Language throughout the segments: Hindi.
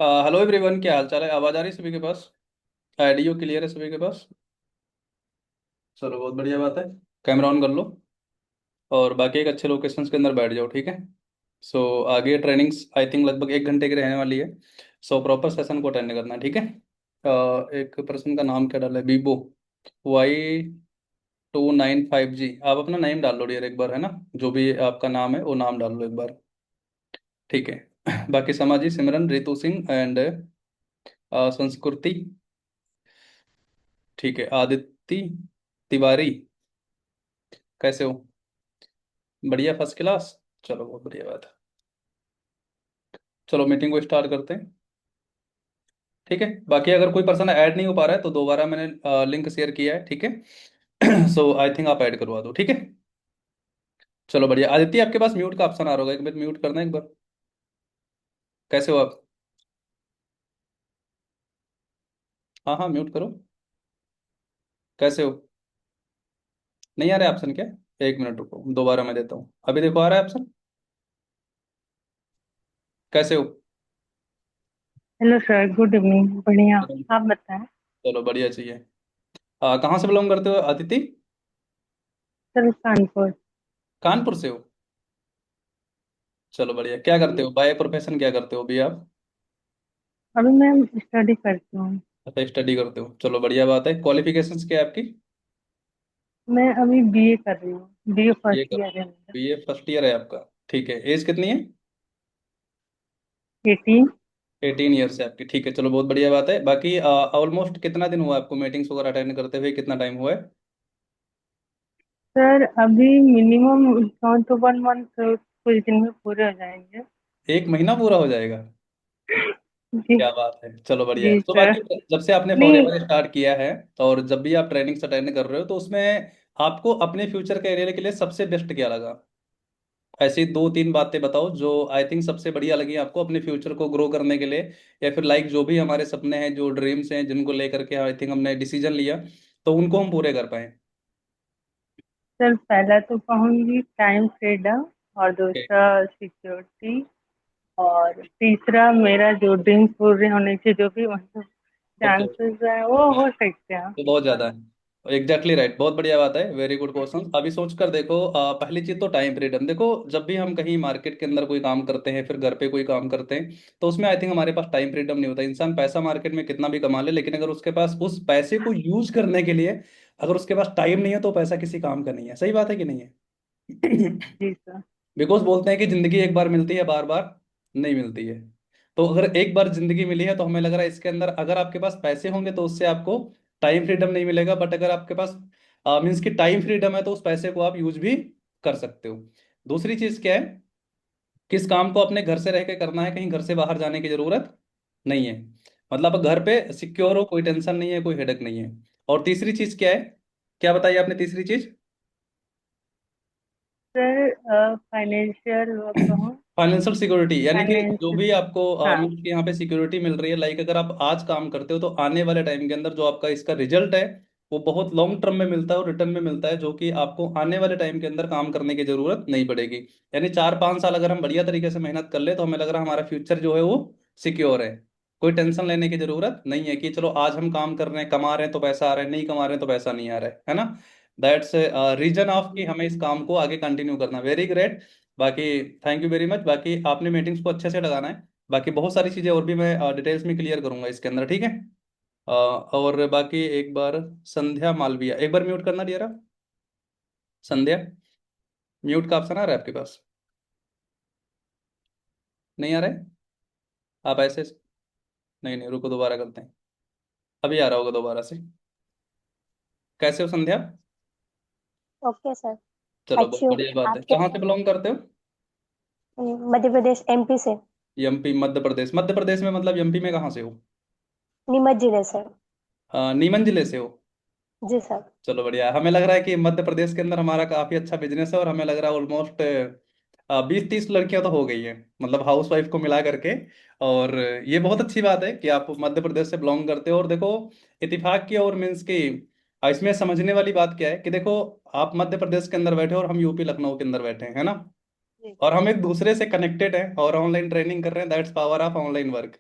हेलो एवरीवन, क्या हाल चाल है? आवाज़ आ रही है सभी के पास? ऑडियो क्लियर है सभी के पास? चलो, बहुत बढ़िया बात है। कैमरा ऑन कर लो और बाकी एक अच्छे लोकेशंस के अंदर बैठ जाओ, ठीक है? सो आगे ट्रेनिंग्स आई थिंक लगभग 1 घंटे की रहने वाली है। सो प्रॉपर सेशन को अटेंड करना है, ठीक है? एक पर्सन का नाम क्या डाला है? Vivo, Y2955G। आप अपना नेम डाल लो डियर एक बार, है ना? जो भी आपका नाम है वो नाम डाल लो एक बार, ठीक है? बाकी समाजी सिमरन, रितु सिंह एंड संस्कृति, ठीक है? आदित्य तिवारी, कैसे हो? बढ़िया, फर्स्ट क्लास। चलो, बहुत बढ़िया बात है। चलो मीटिंग को स्टार्ट करते हैं, ठीक है? बाकी अगर कोई पर्सन ऐड नहीं हो पा रहा है तो दोबारा मैंने लिंक शेयर किया है, ठीक है? सो आई थिंक आप ऐड करवा दो, ठीक है? चलो बढ़िया। आदित्य, आपके पास म्यूट का ऑप्शन आ रहा होगा, एक बार म्यूट करना है एक बार। कैसे हो आप? हाँ हाँ, म्यूट करो। कैसे हो? नहीं आ रहा है ऑप्शन क्या? एक मिनट रुको, दोबारा मैं देता हूँ। अभी देखो, आ रहा है ऑप्शन? कैसे हो? Hello sir, good evening. बढ़िया। आप बताएं। चलो बढ़िया चाहिए। कहाँ से बिलोंग करते हो आदित्य? सर, कानपुर। कानपुर से हो? चलो बढ़िया। क्या करते हो बाय प्रोफेशन, क्या करते हो अभी आप? अभी मैं स्टडी करती हूँ। अच्छा, स्टडी करते हो, चलो बढ़िया बात है। क्वालिफिकेशंस क्या है आपकी? मैं अभी बीए कर रही हूँ। बीए ये फर्स्ट कर, ईयर है मेरा। बीए फर्स्ट ईयर है आपका, ठीक है? एज कितनी है? 18। 18 ईयर्स है आपकी, ठीक है? चलो, बहुत बढ़िया बात है। बाकी ऑलमोस्ट कितना दिन हुआ आपको मीटिंग्स वगैरह अटेंड करते हुए, कितना टाइम हुआ है? सर, अभी मिनिमम 1 मंथ कुछ दिन में पूरे हो जाएंगे। 1 महीना पूरा हो जाएगा? जी। क्या बात है, चलो बढ़िया है। जी तो सर। बाकी जब से आपने नहीं फॉरएवर स्टार्ट किया है और जब भी आप ट्रेनिंग्स अटेंड कर रहे हो, तो उसमें आपको अपने फ्यूचर करियर के लिए सबसे बेस्ट क्या लगा? ऐसी 2-3 बातें बताओ जो आई थिंक सबसे बढ़िया लगी आपको अपने फ्यूचर को ग्रो करने के लिए, या फिर लाइक जो भी हमारे सपने हैं, जो ड्रीम्स हैं, जिनको लेकर के आई थिंक हमने डिसीजन लिया, तो उनको हम पूरे कर पाए। सर, पहला तो कहूँगी टाइम फ्रीडम, और Okay. दूसरा सिक्योरिटी, और तीसरा मेरा जो ड्रीम पूरे होने के जो भी मतलब ओके। चांसेस है वो हो सकते हैं। तो बहुत ज्यादा है, एग्जैक्टली राइट, बहुत बढ़िया बात है, वेरी गुड क्वेश्चन। अभी सोच कर देखो, पहली चीज तो टाइम फ्रीडम देखो। जब भी हम कहीं मार्केट के अंदर कोई काम करते हैं, फिर घर पे कोई काम करते हैं, तो उसमें आई थिंक हमारे पास टाइम फ्रीडम नहीं होता। इंसान पैसा मार्केट में कितना भी कमा ले, लेकिन अगर उसके पास उस पैसे को यूज करने के लिए अगर उसके पास टाइम नहीं है, तो पैसा किसी काम का नहीं है। सही बात है कि नहीं है? जी सर। बिकॉज बोलते हैं कि जिंदगी एक बार मिलती है, बार बार नहीं मिलती है। तो अगर एक बार जिंदगी मिली है, तो हमें लग रहा है इसके अंदर अगर आपके पास पैसे होंगे तो उससे आपको टाइम फ्रीडम नहीं मिलेगा, बट अगर आपके पास मीन्स की टाइम फ्रीडम है, तो उस पैसे को आप यूज भी कर सकते हो। दूसरी चीज क्या है? किस काम को अपने घर से रह के करना है, कहीं घर से बाहर जाने की जरूरत नहीं है। मतलब घर पे सिक्योर हो, कोई टेंशन नहीं है, कोई हेडक नहीं है। और तीसरी चीज क्या है? क्या बताइए आपने तीसरी चीज? सर, फाइनेंशियल वो कहूँ। फाइनेंशियल सिक्योरिटी, यानी कि जो फाइनेंस। भी आपको हाँ। मीन्स कि यहाँ पे सिक्योरिटी मिल रही है। लाइक अगर आप आज काम करते हो, तो आने वाले टाइम के अंदर जो आपका इसका रिजल्ट है, वो बहुत लॉन्ग टर्म में मिलता है और रिटर्न में मिलता है, जो कि आपको आने वाले टाइम के अंदर काम करने की जरूरत नहीं पड़ेगी। यानी 4-5 साल अगर हम बढ़िया तरीके से मेहनत कर ले, तो हमें लग रहा है हमारा फ्यूचर जो है वो सिक्योर है। कोई टेंशन लेने की जरूरत नहीं है कि चलो आज हम काम कर रहे हैं, कमा रहे हैं तो पैसा आ रहा है, नहीं कमा रहे हैं तो पैसा नहीं आ रहा है ना? दैट्स रीजन ऑफ कि हमें इस काम को आगे कंटिन्यू करना। Very great. बाकी थैंक यू वेरी मच। बाकी आपने मीटिंग्स को अच्छे से लगाना है। बाकी बहुत सारी चीज़ें और भी मैं डिटेल्स में क्लियर करूंगा इसके अंदर, ठीक है? और बाकी एक बार संध्या मालविया, एक बार म्यूट करना डियर आप। संध्या, म्यूट का ऑप्शन आ रहा है आपके पास? नहीं आ रहा है? आप ऐसे, नहीं नहीं, रुको, दोबारा करते हैं। अभी आ रहा होगा दोबारा से। कैसे हो संध्या? Okay sir. चलो, बहुत अच्छी हूँ। बढ़िया बात आप है। कहाँ कैसे से हैं? बिलोंग करते हो? मध्य प्रदेश, एमपी से। एमपी, मध्य प्रदेश? मध्य प्रदेश में मतलब एमपी में कहाँ से हो? नीमच जिले से। नीमच जिले से हो? जी सर। चलो बढ़िया। हमें लग रहा है कि मध्य प्रदेश के अंदर हमारा काफी अच्छा बिजनेस है, और हमें लग रहा है ऑलमोस्ट 20-30 लड़कियां तो हो गई हैं, मतलब हाउस वाइफ को मिला करके। और ये बहुत अच्छी बात है कि आप मध्य प्रदेश से बिलोंग करते हो। और देखो, इत्तेफाक की और मीन्स की इसमें समझने वाली बात क्या है कि देखो, आप मध्य प्रदेश के अंदर बैठे हो और हम यूपी लखनऊ के अंदर बैठे हैं, है ना? जी। और हम एक दूसरे से कनेक्टेड हैं और ऑनलाइन ट्रेनिंग कर रहे हैं। That's power of online work.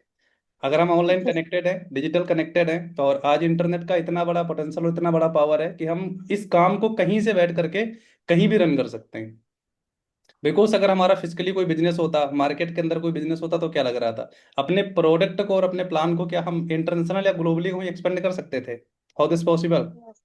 अगर हम ऑनलाइन ओके सर। कनेक्टेड है, डिजिटल कनेक्टेड है, तो और आज इंटरनेट का इतना बड़ा पोटेंशियल और इतना बड़ा पावर है कि हम इस काम को कहीं से बैठ करके कहीं भी रन कर सकते हैं। बिकॉज अगर हमारा फिजिकली कोई बिजनेस होता, मार्केट के अंदर कोई बिजनेस होता, तो क्या लग रहा था, अपने प्रोडक्ट को और अपने प्लान को क्या हम इंटरनेशनल या ग्लोबली हम एक्सपेंड कर सकते थे? How this possible? यस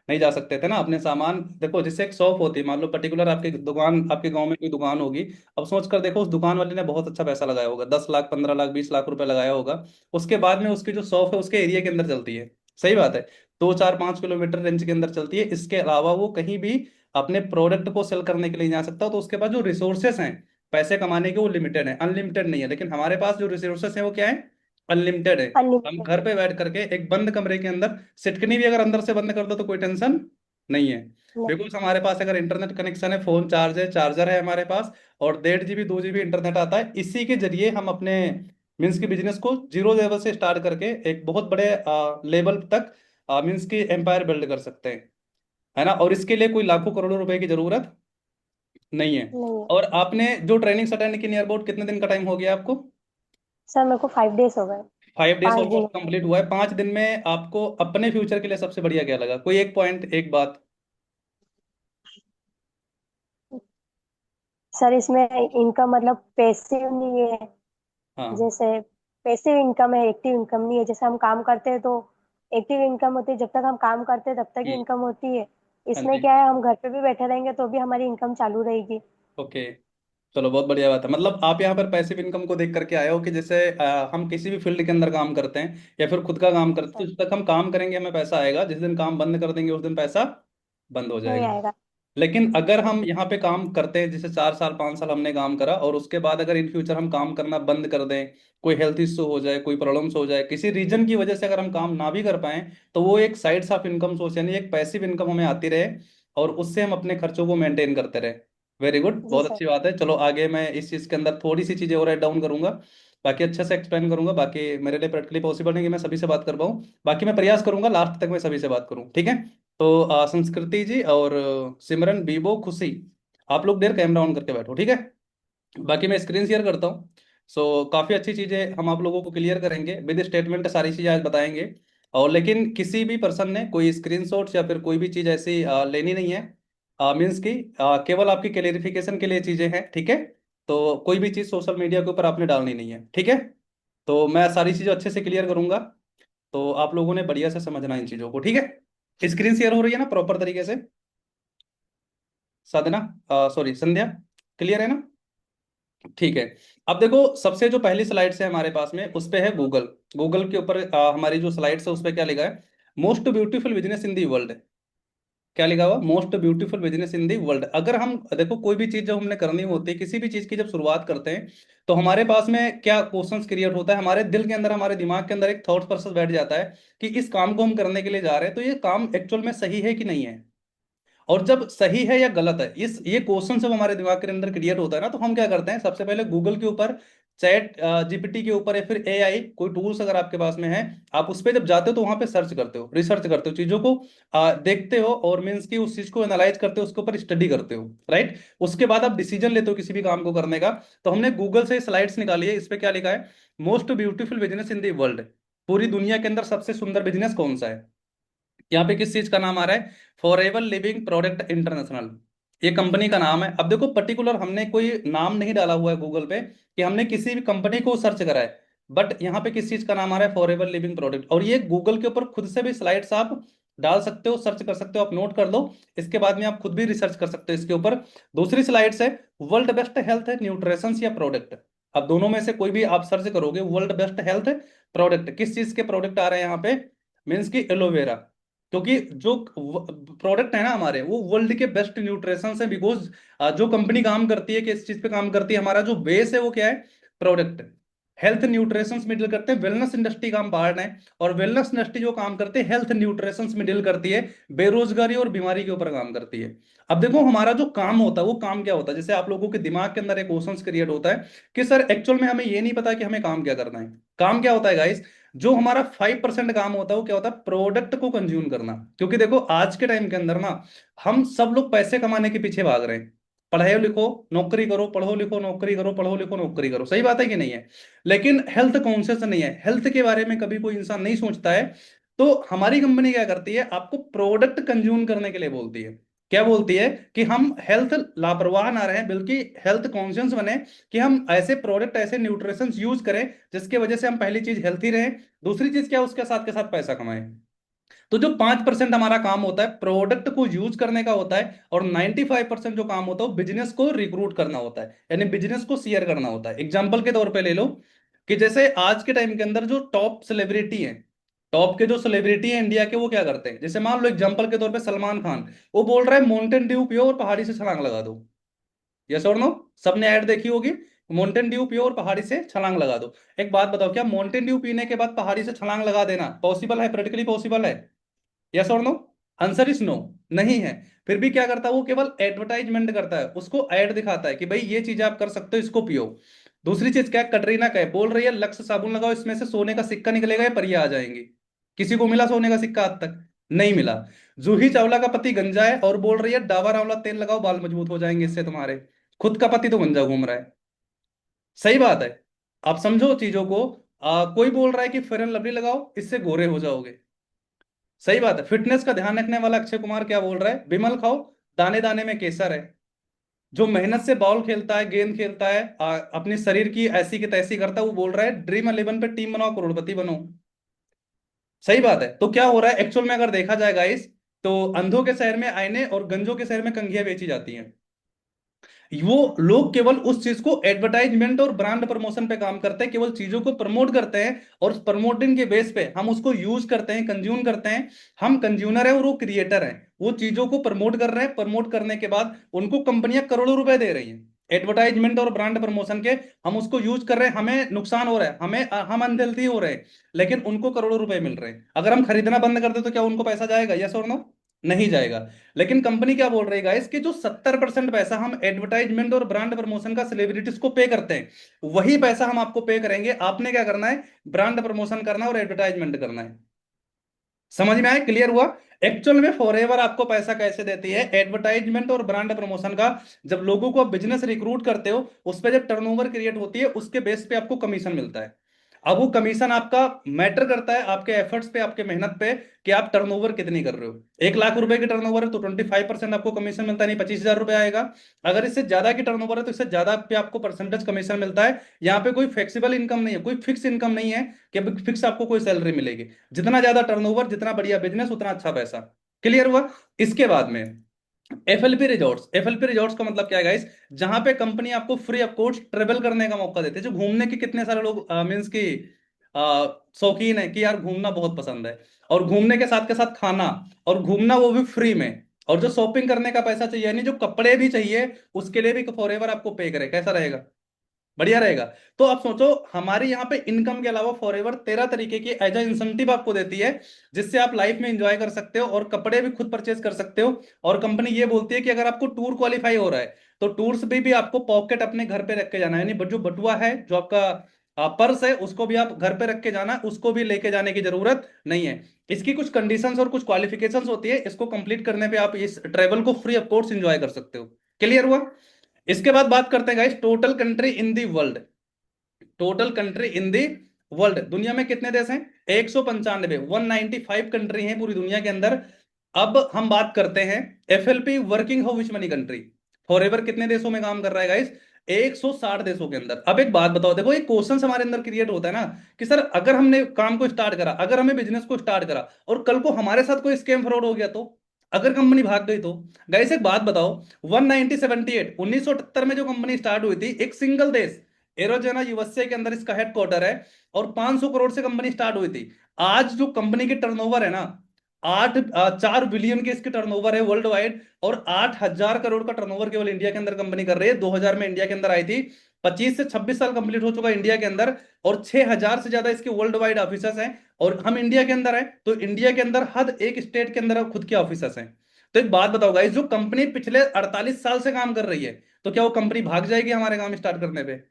नहीं जा सकते थे ना। अपने सामान देखो, जिससे एक शॉप होती है, मान लो पर्टिकुलर आपकी दुकान, आपके गांव में कोई दुकान होगी। अब सोच कर देखो, उस दुकान वाले ने बहुत अच्छा पैसा लगाया होगा, 10 लाख, 15 लाख, 20 लाख रुपए लगाया होगा। उसके बाद में उसकी जो शॉप है उसके एरिया के अंदर चलती है, सही बात है, 2, 4, 5 किलोमीटर रेंज के अंदर चलती है। इसके अलावा वो कहीं भी अपने प्रोडक्ट को सेल करने के लिए जा सकता हो। तो उसके पास जो रिसोर्सेस हैं पैसे कमाने के, वो लिमिटेड है, अनलिमिटेड नहीं है। लेकिन हमारे पास जो रिसोर्सेस हैं वो क्या है? अनलिमिटेड है। हम अनलिमिटेड घर है। पे बैठ करके एक बंद कमरे के अंदर सिटकनी भी अगर अंदर से बंद कर दो तो कोई टेंशन नहीं है। नहीं। बिकॉज हमारे पास अगर इंटरनेट कनेक्शन है, फोन चार्ज है, चार्जर है हमारे पास, और 1.5 GB 2 GB इंटरनेट आता है, इसी के जरिए हम अपने मीन्स की बिजनेस को जीरो लेवल से स्टार्ट करके एक बहुत बड़े लेवल तक मीन्स की एम्पायर बिल्ड कर सकते हैं, है ना। और इसके लिए कोई लाखों करोड़ों रुपए की जरूरत नहीं है। नहीं है। और आपने जो ट्रेनिंग अटेंड की नियर अबाउट कितने दिन का टाइम हो गया आपको? सर मेरे को 5 डेज हो गए। 5 डेज 5 दिन ऑलमोस्ट हो गए। कंप्लीट हुआ है। 5 दिन में आपको अपने फ्यूचर के लिए सबसे बढ़िया क्या लगा? कोई एक पॉइंट, एक बात। सर इसमें इनकम मतलब पैसिव नहीं है। हाँ। जैसे पैसिव इनकम है, एक्टिव इनकम नहीं है। जैसे हम काम करते हैं तो एक्टिव इनकम होती है, जब तक हम काम करते हैं तब तक ही हम्म। इनकम होती है। हाँ इसमें जी। क्या है, हम घर पे भी बैठे रहेंगे तो भी हमारी इनकम चालू रहेगी। ओके, चलो बहुत बढ़िया बात है। मतलब आप यहाँ पर पैसिव इनकम को देख करके आए हो कि जैसे हम किसी भी फील्ड के अंदर काम करते हैं या फिर खुद का काम यस करते सर। हैं, जब तक हम काम करेंगे हमें पैसा आएगा, जिस दिन काम बंद कर देंगे उस दिन पैसा बंद हो नहीं जाएगा। आएगा। लेकिन अगर यस हम यहाँ पे काम करते हैं, जैसे 4 साल 5 साल हमने काम करा, और उसके बाद अगर इन फ्यूचर हम काम करना बंद कर दें, कोई हेल्थ इश्यू हो जाए, कोई प्रॉब्लम्स हो जाए, किसी रीजन की वजह से अगर हम काम ना भी कर पाए, तो वो एक साइड्स ऑफ इनकम सोर्स, यानी एक पैसिव इनकम हमें आती रहे, और उससे हम अपने खर्चों को मेंटेन करते रहे। वेरी गुड, जी बहुत सर। अच्छी बात है। चलो आगे मैं इस चीज़ के अंदर थोड़ी सी चीज़ें और ऐड डाउन करूंगा, बाकी अच्छे से एक्सप्लेन करूंगा। बाकी मेरे लिए प्रैक्टिकली पॉसिबल नहीं कि मैं सभी से बात कर पाऊँ, बाकी मैं प्रयास करूंगा लास्ट तक मैं सभी से बात करूँ, ठीक है। तो संस्कृति जी और सिमरन, बीबो, खुशी, आप लोग देर कैमरा ऑन करके बैठो, ठीक है। बाकी मैं स्क्रीन शेयर करता हूँ। सो काफ़ी अच्छी चीज़ें हम आप लोगों को क्लियर करेंगे, विद स्टेटमेंट सारी चीज़ें आज बताएंगे। और लेकिन किसी भी पर्सन ने कोई स्क्रीनशॉट्स या फिर कोई भी चीज़ ऐसी लेनी नहीं है, मीन्स की केवल आपकी क्लेरिफिकेशन के लिए चीज़ें हैं, ठीक है। तो कोई भी चीज़ सोशल मीडिया के ऊपर आपने डालनी नहीं है, ठीक है। तो मैं सारी चीज़ें अच्छे से क्लियर करूंगा, तो आप लोगों ने बढ़िया से समझना इन चीज़ों को, ठीक है। स्क्रीन शेयर हो रही है ना प्रॉपर तरीके से? साधना, सॉरी संध्या, क्लियर है ना? ठीक है। अब देखो, सबसे जो पहली स्लाइड है हमारे पास में, उस पे है गूगल। गूगल के ऊपर हमारी जो स्लाइड्स है उस पे क्या लिखा है? Most beautiful business in the world. क्या लिखा हुआ? Most beautiful business in the world. अगर हम देखो, कोई भी चीज जब हमने करनी होती है, किसी भी चीज की जब शुरुआत करते हैं, तो हमारे पास में क्या क्वेश्चंस क्रिएट होता है, हमारे दिल के अंदर, हमारे दिमाग के अंदर एक थॉट प्रोसेस बैठ जाता है कि इस काम को हम करने के लिए जा रहे हैं, तो ये काम एक्चुअल में सही है कि नहीं है। और जब सही है या गलत है, इस ये क्वेश्चन जब हमारे दिमाग के अंदर क्रिएट होता है ना, तो हम क्या करते हैं, सबसे पहले गूगल के ऊपर, चैट जीपीटी के ऊपर, या फिर एआई कोई टूल्स अगर आपके पास में है, आप उस पर जब जाते हो तो वहां पे सर्च करते हो, रिसर्च करते हो, चीजों को देखते हो, और मीन्स की उस चीज को एनालाइज करते हो, उसके ऊपर स्टडी करते हो, राइट। उसके बाद आप डिसीजन लेते हो किसी भी काम को करने का। तो हमने गूगल से स्लाइड्स निकाली है, इस पे क्या लिखा है? Most beautiful business in the world. पूरी दुनिया के अंदर सबसे सुंदर बिजनेस कौन सा है? यहाँ पे किस चीज का नाम आ रहा है? फॉरएवर लिविंग प्रोडक्ट इंटरनेशनल, ये कंपनी का नाम है। अब देखो, पर्टिकुलर हमने कोई नाम नहीं डाला हुआ है गूगल पे कि हमने किसी भी कंपनी को सर्च करा है, बट यहाँ पे किस चीज का नाम आ रहा है? Forever living product. और ये गूगल के ऊपर खुद से भी स्लाइड्स आप डाल सकते हो, सर्च कर सकते हो, आप नोट कर लो। इसके बाद में आप खुद भी रिसर्च कर सकते हो इसके ऊपर। दूसरी स्लाइड्स है वर्ल्ड बेस्ट हेल्थ न्यूट्रिशन या प्रोडक्ट। अब दोनों में से कोई भी आप सर्च करोगे, वर्ल्ड बेस्ट हेल्थ प्रोडक्ट, किस चीज के प्रोडक्ट आ रहे हैं यहाँ पे? मीन्स की एलोवेरा। क्योंकि जो प्रोडक्ट है ना हमारे, वो वर्ल्ड के बेस्ट न्यूट्रिशन है। बिकॉज जो कंपनी काम करती है, किस चीज पे काम करती है, हमारा जो बेस है वो क्या है? प्रोडक्ट। हेल्थ न्यूट्रिशन में डील करते हैं, वेलनेस इंडस्ट्री काम पार्ट है। और वेलनेस इंडस्ट्री जो काम करते हैं, हेल्थ न्यूट्रिशन में डील करती है, बेरोजगारी और बीमारी के ऊपर काम करती है। अब देखो, हमारा जो काम होता है वो काम क्या होता है? जैसे आप लोगों के दिमाग के अंदर एक क्वेश्चन क्रिएट होता है कि सर एक्चुअल में हमें ये नहीं पता कि हमें काम क्या करना है। काम क्या होता है गाइस? जो हमारा 5% काम होता है वो क्या होता है? प्रोडक्ट को कंज्यूम करना। क्योंकि देखो, आज के टाइम के अंदर ना, हम सब लोग पैसे कमाने के पीछे भाग रहे हैं। पढ़ो लिखो नौकरी करो, पढ़ो लिखो नौकरी करो, पढ़ो लिखो नौकरी करो, सही बात है कि नहीं है? लेकिन हेल्थ कॉन्शियस नहीं है, हेल्थ के बारे में कभी कोई इंसान नहीं सोचता है। तो हमारी कंपनी क्या करती है, आपको प्रोडक्ट कंज्यूम करने के लिए बोलती है। क्या बोलती है? कि हम हेल्थ लापरवाह ना रहें, बल्कि हेल्थ कॉन्शियस बने, कि हम ऐसे प्रोडक्ट, ऐसे न्यूट्रिशन यूज करें जिसकी वजह से हम पहली चीज हेल्थी रहें, दूसरी चीज क्या, उसके साथ के साथ पैसा कमाएं। तो जो 5% हमारा काम होता है प्रोडक्ट को यूज करने का होता है, और 95% जो काम होता है वो बिजनेस को रिक्रूट करना होता है, यानी बिजनेस को शेयर करना होता है। एग्जाम्पल के तौर पे ले लो कि जैसे आज के टाइम के अंदर जो टॉप सेलिब्रिटी हैं, टॉप के जो सेलिब्रिटी हैं इंडिया के, वो क्या करते हैं, जैसे मान लो एग्जाम्पल के तौर पे सलमान खान, वो बोल रहा है माउंटेन ड्यू पियो और पहाड़ी से छलांग लगा दो। यस और नो? सबने ऐड देखी होगी, माउंटेन ड्यू पियो और पहाड़ी से छलांग लगा दो। एक बात बताओ, क्या माउंटेन ड्यू पीने के बाद पहाड़ी से छलांग लगा देना पॉसिबल है, प्रैक्टिकली पॉसिबल है? यस और नो? आंसर इज नो, नहीं है। फिर भी क्या करता है वो, केवल एडवर्टाइजमेंट करता है, उसको ऐड दिखाता है कि भाई ये चीज आप कर सकते हो, इसको पियो। दूसरी चीज क्या है, कटरीना कैफ बोल रही है लक्स साबुन लगाओ, इसमें से सोने का सिक्का निकलेगा या परियां आ जाएंगी। किसी को मिला सोने का सिक्का आज तक? नहीं मिला। जूही चावला का पति गंजा है और बोल रही है डाबर आंवला तेल लगाओ बाल मजबूत हो जाएंगे इससे तुम्हारे। खुद का पति तो गंजा घूम रहा है। सही बात है। आप समझो चीजों को। कोई बोल रहा है कि फेयर एंड लवली लगाओ इससे गोरे हो जाओगे। सही बात है। फिटनेस का ध्यान रखने वाला अक्षय कुमार क्या बोल रहा है, विमल खाओ, दाने दाने में केसर है। जो मेहनत से बॉल खेलता है, गेंद खेलता है, अपने शरीर की ऐसी की तैसी करता है, वो बोल रहा है ड्रीम 11 पे टीम बनाओ, करोड़पति बनो। सही बात है। तो क्या हो रहा है एक्चुअल में, अगर देखा जाए गाइस, तो अंधों के शहर में आईने और गंजों के शहर में कंघियां बेची जाती हैं। वो लोग केवल उस चीज को एडवर्टाइजमेंट और ब्रांड प्रमोशन पे काम करते हैं, केवल चीजों को प्रमोट करते हैं, और प्रमोटिंग के बेस पे हम उसको यूज करते हैं, कंज्यूम करते हैं। हम कंज्यूमर हैं और वो क्रिएटर हैं। वो चीजों को प्रमोट कर रहे हैं, प्रमोट करने के बाद उनको कंपनियां करोड़ों रुपए दे रही हैं एडवर्टाइजमेंट और ब्रांड प्रमोशन के। हम उसको यूज कर रहे हैं, हमें नुकसान हो रहा है, हम अनहेल्थी हो रहे हैं, लेकिन उनको करोड़ों रुपए मिल रहे हैं। अगर हम खरीदना बंद कर दे तो क्या उनको पैसा जाएगा, यस और नो? नहीं जाएगा। लेकिन कंपनी क्या बोल रही है गाइस, कि जो 70% पैसा हम एडवर्टाइजमेंट और ब्रांड प्रमोशन का सेलिब्रिटीज को पे करते हैं, वही पैसा हम आपको पे करेंगे। आपने क्या करना है, ब्रांड प्रमोशन करना है और एडवर्टाइजमेंट करना है। समझ में आया, क्लियर हुआ? एक्चुअल में फॉरएवर आपको पैसा कैसे देती है, एडवर्टाइजमेंट और ब्रांड प्रमोशन का। जब लोगों को आप बिजनेस रिक्रूट करते हो, उस पर जब टर्नओवर क्रिएट होती है, उसके बेस पे आपको कमीशन मिलता है। अब वो कमीशन आपका मैटर करता है आपके एफर्ट्स पे, आपके मेहनत पे, कि आप टर्नओवर कितनी कर रहे हो। 1 लाख रुपए की टर्नओवर है तो 25% आपको कमीशन मिलता है, नहीं 25,000 रुपए आएगा। अगर इससे ज्यादा की टर्नओवर है तो इससे ज्यादा पे आपको परसेंटेज कमीशन मिलता है। यहाँ पे कोई फ्लेक्सिबल इनकम नहीं है, कोई फिक्स इनकम नहीं है कि फिक्स आपको कोई सैलरी मिलेगी। जितना ज्यादा टर्नओवर, जितना बढ़िया बिजनेस, उतना अच्छा पैसा। क्लियर हुआ? इसके बाद में एफएलपी रिजॉर्ट्स। एफएलपी रिजॉर्ट्स का मतलब क्या है गाइस, जहां पे कंपनी आपको फ्री ऑफ कॉस्ट ट्रेवल करने का मौका देती है। जो घूमने के कितने सारे लोग मीन्स की शौकीन है, कि यार घूमना बहुत पसंद है, और घूमने के साथ खाना, और घूमना वो भी फ्री में। और जो शॉपिंग करने का पैसा चाहिए, यानी जो कपड़े भी चाहिए, उसके लिए भी फॉरएवर आपको पे करे। कैसा रहेगा? बढ़िया रहेगा। तो आप सोचो, हमारे यहाँ पे इनकम के अलावा फॉरएवर 13 तरीके की एज अ इंसेंटिव आपको देती है, जिससे आप लाइफ में एंजॉय कर सकते हो और कपड़े भी खुद परचेज कर सकते हो। और कंपनी ये बोलती है कि अगर आपको टूर क्वालिफाई हो रहा है, तो टूर्स भी आपको पॉकेट अपने घर पे रख के जाना है, यानी जो बटुआ है, जो आपका पर्स है, उसको भी आप घर पे रख के जाना, उसको भी लेके जाने की जरूरत नहीं है। इसकी कुछ कंडीशंस और कुछ क्वालिफिकेशंस होती है, इसको कंप्लीट करने पे आप इस ट्रेवल को फ्री ऑफ कॉस्ट एंजॉय कर सकते हो। क्लियर हुआ? इसके बाद बात करते हैं guys, total country in the world. Total country in the world, दुनिया में कितने देश हैं? 195, 195 कंट्री हैं पूरी दुनिया के अंदर। अब हम बात करते हैं FLP working how which money country. Forever कितने देशों में काम कर रहा है गाइस? 160 देशों के अंदर। अब एक बात बताओ, देखो एक क्वेश्चन हमारे अंदर क्रिएट होता है ना, कि सर अगर हमने काम को स्टार्ट करा, अगर हमें बिजनेस को स्टार्ट करा, और कल को हमारे साथ कोई स्कैम फ्रॉड हो गया तो, अगर कंपनी भाग गई तो? गाइस एक बात बताओ, 1978 1978 में जो कंपनी स्टार्ट हुई थी, एक सिंगल देश एरोजेना यूएसए के अंदर इसका हेडक्वार्टर है, और 500 करोड़ से कंपनी स्टार्ट हुई थी। आज जो कंपनी की टर्नओवर है ना, 4 बिलियन के इसके टर्नओवर है वर्ल्ड वाइड, और 8,000 करोड़ का टर्नओवर केवल इंडिया के अंदर कंपनी कर रही है। 2000 में इंडिया के अंदर आई थी। 25 से 26 साल कंप्लीट हो चुका है इंडिया के अंदर, और 6,000 से ज्यादा इसके वर्ल्ड वाइड ऑफिसर्स हैं। और हम इंडिया के अंदर हैं, तो इंडिया के अंदर हर एक स्टेट के अंदर खुद के ऑफिसर्स हैं। तो एक बात बताओ गाइस, जो कंपनी पिछले 48 साल से काम कर रही है, तो क्या वो कंपनी भाग जाएगी हमारे काम स्टार्ट करने पे?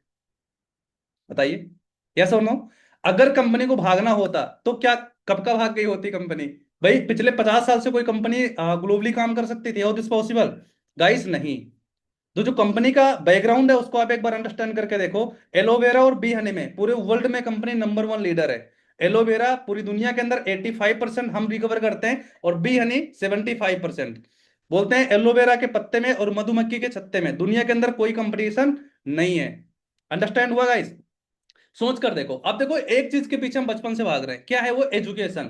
बताइए, यस और नो? अगर कंपनी को भागना होता तो क्या, कब का भाग गई होती कंपनी? भाई पिछले 50 साल से कोई कंपनी ग्लोबली काम कर सकती थी, और दिस पॉसिबल? गाइस नहीं। जो जो कंपनी का बैकग्राउंड है उसको आप एक बार अंडरस्टैंड करके देखो। एलोवेरा और बी हनी में पूरे वर्ल्ड में कंपनी नंबर वन लीडर है। एलोवेरा पूरी दुनिया के अंदर 85% हम रिकवर करते हैं, और बी हनी 75%। बोलते हैं एलोवेरा के पत्ते में और मधुमक्खी के छत्ते में दुनिया के अंदर कोई कंपटीशन नहीं है। अंडरस्टैंड हुआ गाइस? सोच कर देखो। अब देखो, एक चीज के पीछे हम बचपन से भाग रहे हैं, क्या है वो? एजुकेशन।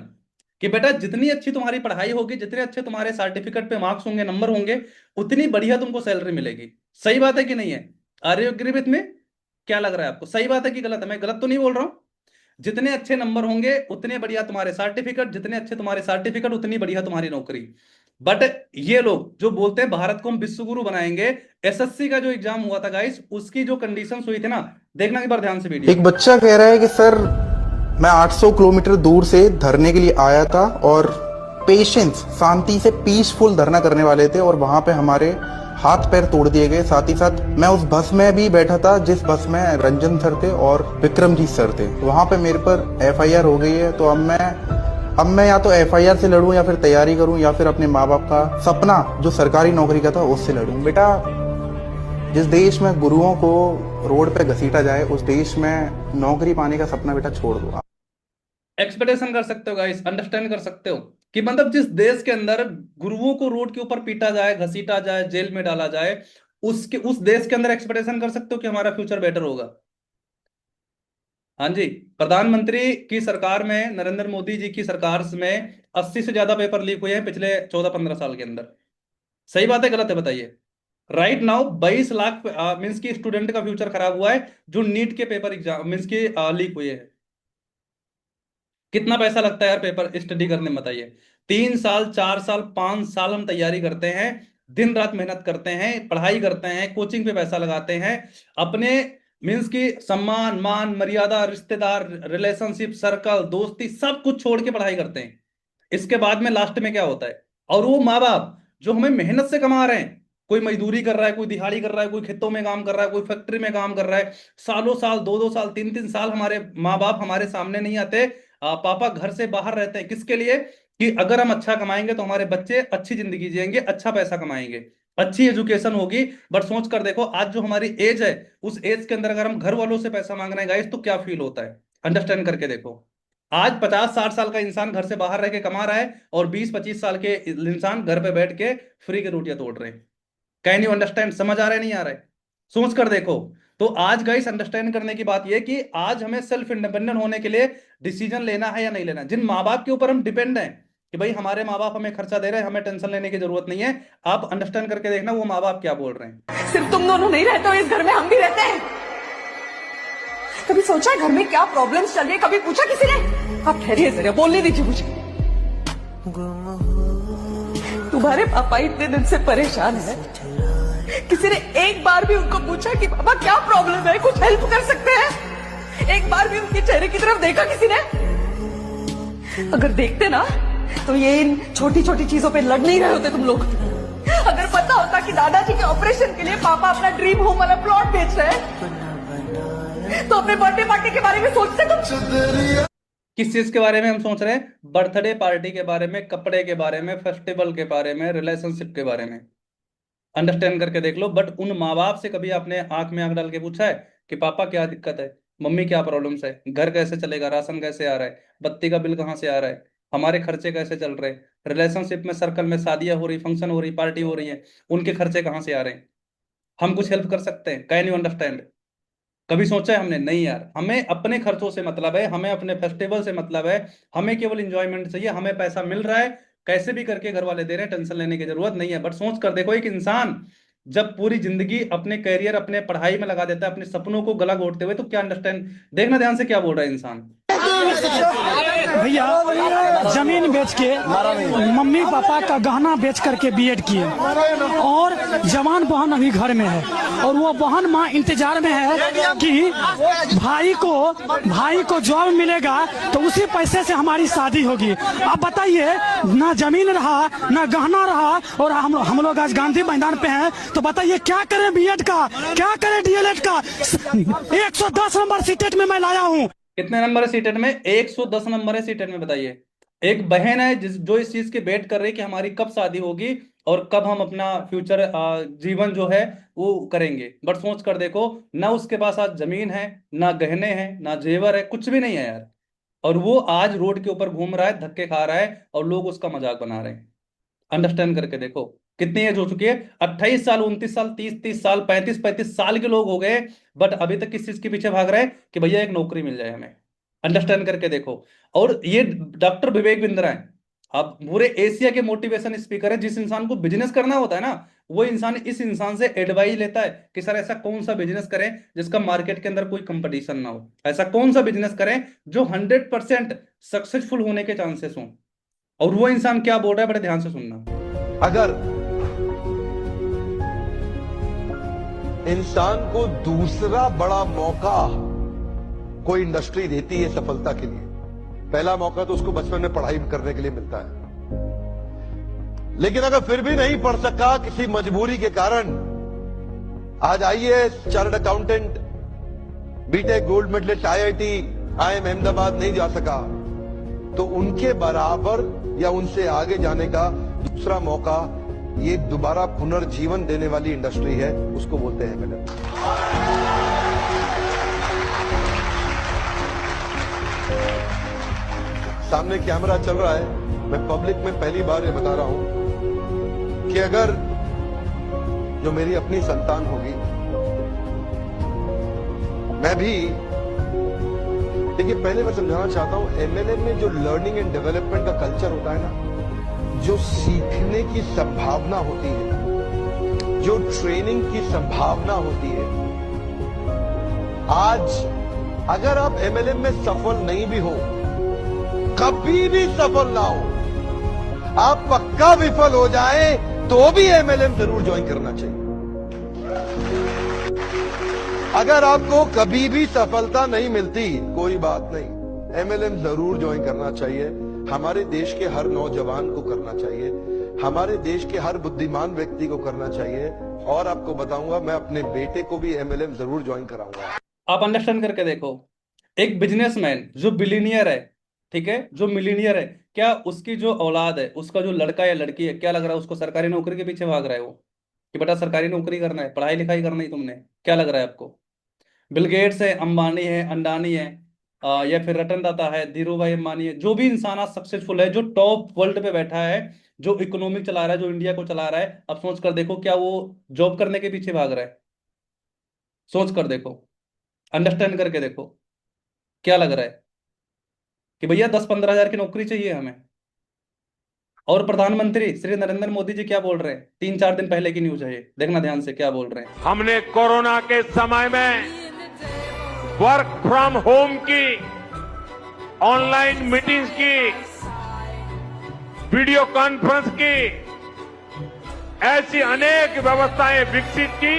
कि बेटा जितनी अच्छी तुम्हारी पढ़ाई होगी, जितने अच्छे तुम्हारे सर्टिफिकेट पे मार्क्स होंगे, नंबर होंगे, उतनी बढ़िया तुमको सैलरी मिलेगी। सही बात है कि नहीं है? Are you agree with me? क्या लग रहा है आपको, सही बात है कि गलत है? मैं गलत तो नहीं बोल रहा हूं? जितने अच्छे नंबर होंगे उतने बढ़िया तुम्हारे सर्टिफिकेट, जितने अच्छे तुम्हारे सर्टिफिकेट उतनी बढ़िया तुम्हारी नौकरी। बट ये लोग जो बोलते हैं भारत को हम विश्व गुरु बनाएंगे, एसएससी का जो एग्जाम हुआ था गाइस, उसकी जो कंडीशंस हुई थी ना, देखना एक बार ध्यान से वीडियो। एक बच्चा कह रहा है कि सर मैं 800 किलोमीटर दूर से धरने के लिए आया था और पेशेंस शांति से पीसफुल धरना करने वाले थे और वहां पे हमारे हाथ पैर तोड़ दिए गए। साथ ही साथ मैं उस बस में भी बैठा था जिस बस में रंजन सर थे और विक्रमजीत सर थे। वहां पे मेरे पर एफआईआर हो गई है, तो अब मैं या तो एफआईआर से लड़ूं या फिर तैयारी करूं या फिर अपने माँ बाप का सपना जो सरकारी नौकरी का था उससे लड़ूं। बेटा, जिस देश में गुरुओं को रोड पे घसीटा जाए उस देश में नौकरी पाने का सपना बेटा छोड़ दो। एक्सपेक्टेशन कर सकते हो गाइस, अंडरस्टैंड कर सकते हो कि मतलब जिस देश के अंदर गुरुओं को रोड के ऊपर पीटा जाए, घसीटा जाए, जेल में डाला जाए, उसके उस देश के अंदर एक्सपेक्टेशन कर सकते हो कि हमारा फ्यूचर बेटर होगा? हाँ जी। प्रधानमंत्री की सरकार में, नरेंद्र मोदी जी की सरकार में 80 से ज्यादा पेपर लीक हुए हैं पिछले 14-15 साल के अंदर। सही बात है गलत है बताइए? राइट नाउ 22 लाख मीन्स की स्टूडेंट का फ्यूचर खराब हुआ है जो नीट के पेपर एग्जाम मीन्स की लीक हुए हैं। कितना पैसा लगता है यार पेपर स्टडी करने में, बताइए? 3 साल, 4 साल, 5 साल हम तैयारी करते हैं, दिन रात मेहनत करते हैं, पढ़ाई करते हैं, कोचिंग पे पैसा लगाते हैं, अपने मीन्स की सम्मान, मान, मर्यादा, रिश्तेदार, रिलेशनशिप, सर्कल, दोस्ती, सब कुछ छोड़ के पढ़ाई करते हैं। इसके बाद में लास्ट में क्या होता है? और वो माँ बाप जो हमें मेहनत से कमा रहे हैं, कोई मजदूरी कर रहा है, कोई दिहाड़ी कर रहा है, कोई खेतों में काम कर रहा है, कोई फैक्ट्री में काम कर रहा है, सालों साल, 2-2 साल, 3-3 साल हमारे माँ बाप हमारे सामने नहीं आते। पापा घर से बाहर रहते हैं किसके लिए? कि अगर हम अच्छा कमाएंगे तो हमारे बच्चे अच्छी जिंदगी जिएंगे, अच्छा पैसा कमाएंगे, अच्छी एजुकेशन होगी। बट सोच कर देखो, आज जो हमारी एज है, उस एज के अंदर अगर हम घर वालों से पैसा मांग रहे हैं गाइस, तो क्या फील होता है? अंडरस्टैंड करके देखो। आज 50-60 साल का इंसान घर से बाहर रह के कमा रहा है, और 20-25 साल के इंसान घर पे बैठ के फ्री की रोटियां तोड़ रहे हैं। Can you understand? समझ आ रहा है नहीं आ रहा है? सोच कर देखो। तो आज गाइस अंडरस्टैंड करने की बात यह कि आज हमें सेल्फ इंडिपेंडेंट होने के लिए डिसीजन लेना है या नहीं लेना। जिन माँ बाप के ऊपर हम डिपेंड हैं कि भाई हमारे माँ बाप हमें खर्चा दे रहे हैं, हमें टेंशन लेने की जरूरत नहीं है, आप अंडरस्टैंड करके देखना वो माँ बाप क्या बोल रहे हैं। सिर्फ तुम दोनों नहीं रहते हो इस घर में, हम भी रहते हैं। कभी सोचा है घर में क्या प्रॉब्लम्स चल रही है? कभी पूछा किसी ने? आप ठहरिए जरा, बोलने दीजिए मुझे। तुम्हारे पापा इतने दिन से परेशान है, किसी ने एक बार भी उनको पूछा कि पापा क्या प्रॉब्लम है, कुछ हेल्प कर सकते हैं? एक बार भी उनके चेहरे की तरफ देखा किसी ने? अगर देखते ना तो ये इन छोटी छोटी चीजों पे लड़ नहीं रहे होते तुम लोग। अगर पता होता कि दादाजी के ऑपरेशन के लिए पापा अपना ड्रीम होम वाला प्लॉट बेच रहे हैं, तो अपने बर्थडे पार्टी के बारे में सोचते तुम? किस चीज के बारे में हम सोच रहे हैं? बर्थडे पार्टी के बारे में, कपड़े के बारे में, फेस्टिवल के बारे में, रिलेशनशिप के बारे में। अंडरस्टैंड करके देख लो। बट उन माँ बाप से कभी आपने आंख में आंख डाल के पूछा है कि पापा क्या दिक्कत है, मम्मी क्या प्रॉब्लम्स है, घर कैसे चलेगा, राशन कैसे आ रहा है, बत्ती का बिल कहाँ से आ रहा है, हमारे खर्चे कैसे चल रहे हैं, रिलेशनशिप में, सर्कल में शादियां हो रही, फंक्शन हो रही, पार्टी हो रही है, उनके खर्चे कहाँ से आ रहे हैं? हम कुछ हेल्प कर सकते हैं? Can you understand? कभी सोचा है हमने? नहीं यार, हमें अपने खर्चों से मतलब है, हमें अपने फेस्टिवल से मतलब है, हमें केवल इंजॉयमेंट चाहिए, हमें पैसा मिल रहा है, कैसे भी करके घर वाले दे रहे हैं, टेंशन लेने की जरूरत नहीं है। बट सोच कर देखो, एक इंसान जब पूरी जिंदगी अपने करियर, अपने पढ़ाई में लगा देता है, अपने सपनों को गला घोटते हुए, तो क्या अंडरस्टैंड, देखना ध्यान से क्या बोल रहा है इंसान। भैया जमीन बेच के, मम्मी पापा का गहना बेच करके बीएड किए, और जवान बहन अभी घर में है, और वो बहन माँ इंतजार में है कि भाई को जॉब मिलेगा तो उसी पैसे से हमारी शादी होगी। अब बताइए, ना जमीन रहा, ना गहना रहा, और हम लोग आज गांधी मैदान पे हैं, तो बताइए क्या करें बीएड का, क्या करें डीएलएड का? 110 नंबर सीटेट में मैं लाया हूँ। कितने नंबर है सीटेट में? 110 नंबर है सीटेट में, बताइए। एक बहन है जो इस चीज की वेट कर रही है कि हमारी कब शादी होगी, और कब हम अपना फ्यूचर जीवन जो है वो करेंगे। बट सोच कर देखो, ना उसके पास आज जमीन है, ना गहने हैं, ना जेवर है, कुछ भी नहीं है यार, और वो आज रोड के ऊपर घूम रहा है, धक्के खा रहा है, और लोग उसका मजाक बना रहे हैं। अंडरस्टैंड करके देखो कितनी एज हो चुकी है, 28 साल, 29 साल, 30-30 साल, 35-35 साल के लोग हो गए, बट अभी तक किस चीज के पीछे भाग रहे हैं कि भैया एक नौकरी मिल जाए हमें। अंडरस्टैंड करके देखो। और ये डॉक्टर विवेक बिंद्रा है, आप पूरे एशिया के मोटिवेशन स्पीकर है। जिस इंसान को बिजनेस करना होता है ना, वो इंसान इस इंसान से एडवाइस लेता है कि सर ऐसा कौन सा बिजनेस करें जिसका मार्केट के अंदर कोई कंपटीशन ना हो, ऐसा कौन सा बिजनेस करें जो 100% सक्सेसफुल होने के चांसेस हों। और वो इंसान क्या बोल रहा है, बड़े ध्यान से सुनना। अगर इंसान को दूसरा बड़ा मौका कोई इंडस्ट्री देती है सफलता के लिए, पहला मौका तो उसको बचपन में पढ़ाई करने के लिए मिलता है, लेकिन अगर फिर भी नहीं पढ़ सका किसी मजबूरी के कारण, आज IAS, chartered accountant, BTech gold medallist, IIT, IIM Ahmedabad नहीं जा सका, तो उनके बराबर या उनसे आगे जाने का दूसरा मौका ये दोबारा पुनर्जीवन देने वाली इंडस्ट्री है, उसको बोलते हैं मैडम। सामने कैमरा चल रहा है, मैं पब्लिक में पहली बार ये बता रहा हूं कि अगर जो मेरी अपनी संतान होगी, मैं भी, देखिए पहले मैं समझाना चाहता हूं, एमएलएम में जो लर्निंग एंड डेवलपमेंट का कल्चर होता है ना, जो सीखने की संभावना होती है, जो ट्रेनिंग की संभावना होती है, आज अगर आप एमएलएम में सफल नहीं भी हो, कभी भी सफल ना हो, आप पक्का विफल हो जाए तो भी एमएलएम जरूर ज्वाइन करना चाहिए। अगर आपको कभी भी सफलता नहीं मिलती, कोई बात नहीं, एमएलएम जरूर ज्वाइन करना चाहिए। हमारे देश के हर नौजवान को करना चाहिए, हमारे देश के हर बुद्धिमान व्यक्ति को करना चाहिए, और आपको बताऊंगा मैं अपने बेटे को भी एमएलएम जरूर ज्वाइन कराऊंगा। आप अंडरस्टैंड करके देखो, एक बिजनेसमैन जो बिलीनियर है, ठीक है, जो मिलीनियर है, क्या उसकी जो औलाद है, उसका जो लड़का या लड़की है, क्या लग रहा है उसको सरकारी नौकरी के पीछे भाग रहा है वो, कि बेटा सरकारी नौकरी करना है, पढ़ाई लिखाई करना है तुमने, क्या लग रहा है आपको? बिल गेट्स है, अंबानी है, अंडानी है, या फिर रतन टाटा है, धीरू भाई अंबानी है, जो भी इंसान आज सक्सेसफुल है, जो टॉप वर्ल्ड पे बैठा है, जो इकोनॉमी चला रहा है, जो इंडिया को चला रहा है, अब सोच कर देखो क्या वो जॉब करने के पीछे भाग रहा है? सोच कर देखो, अंडरस्टैंड करके देखो, क्या लग रहा है कि भैया 10-15 हजार की नौकरी चाहिए हमें। और प्रधानमंत्री श्री नरेंद्र मोदी जी क्या बोल रहे हैं, 3-4 दिन पहले की न्यूज है ये, देखना ध्यान से क्या बोल रहे हैं। हमने कोरोना के समय में वर्क फ्रॉम होम की, ऑनलाइन मीटिंग्स की, वीडियो कॉन्फ्रेंस की, ऐसी अनेक व्यवस्थाएं विकसित की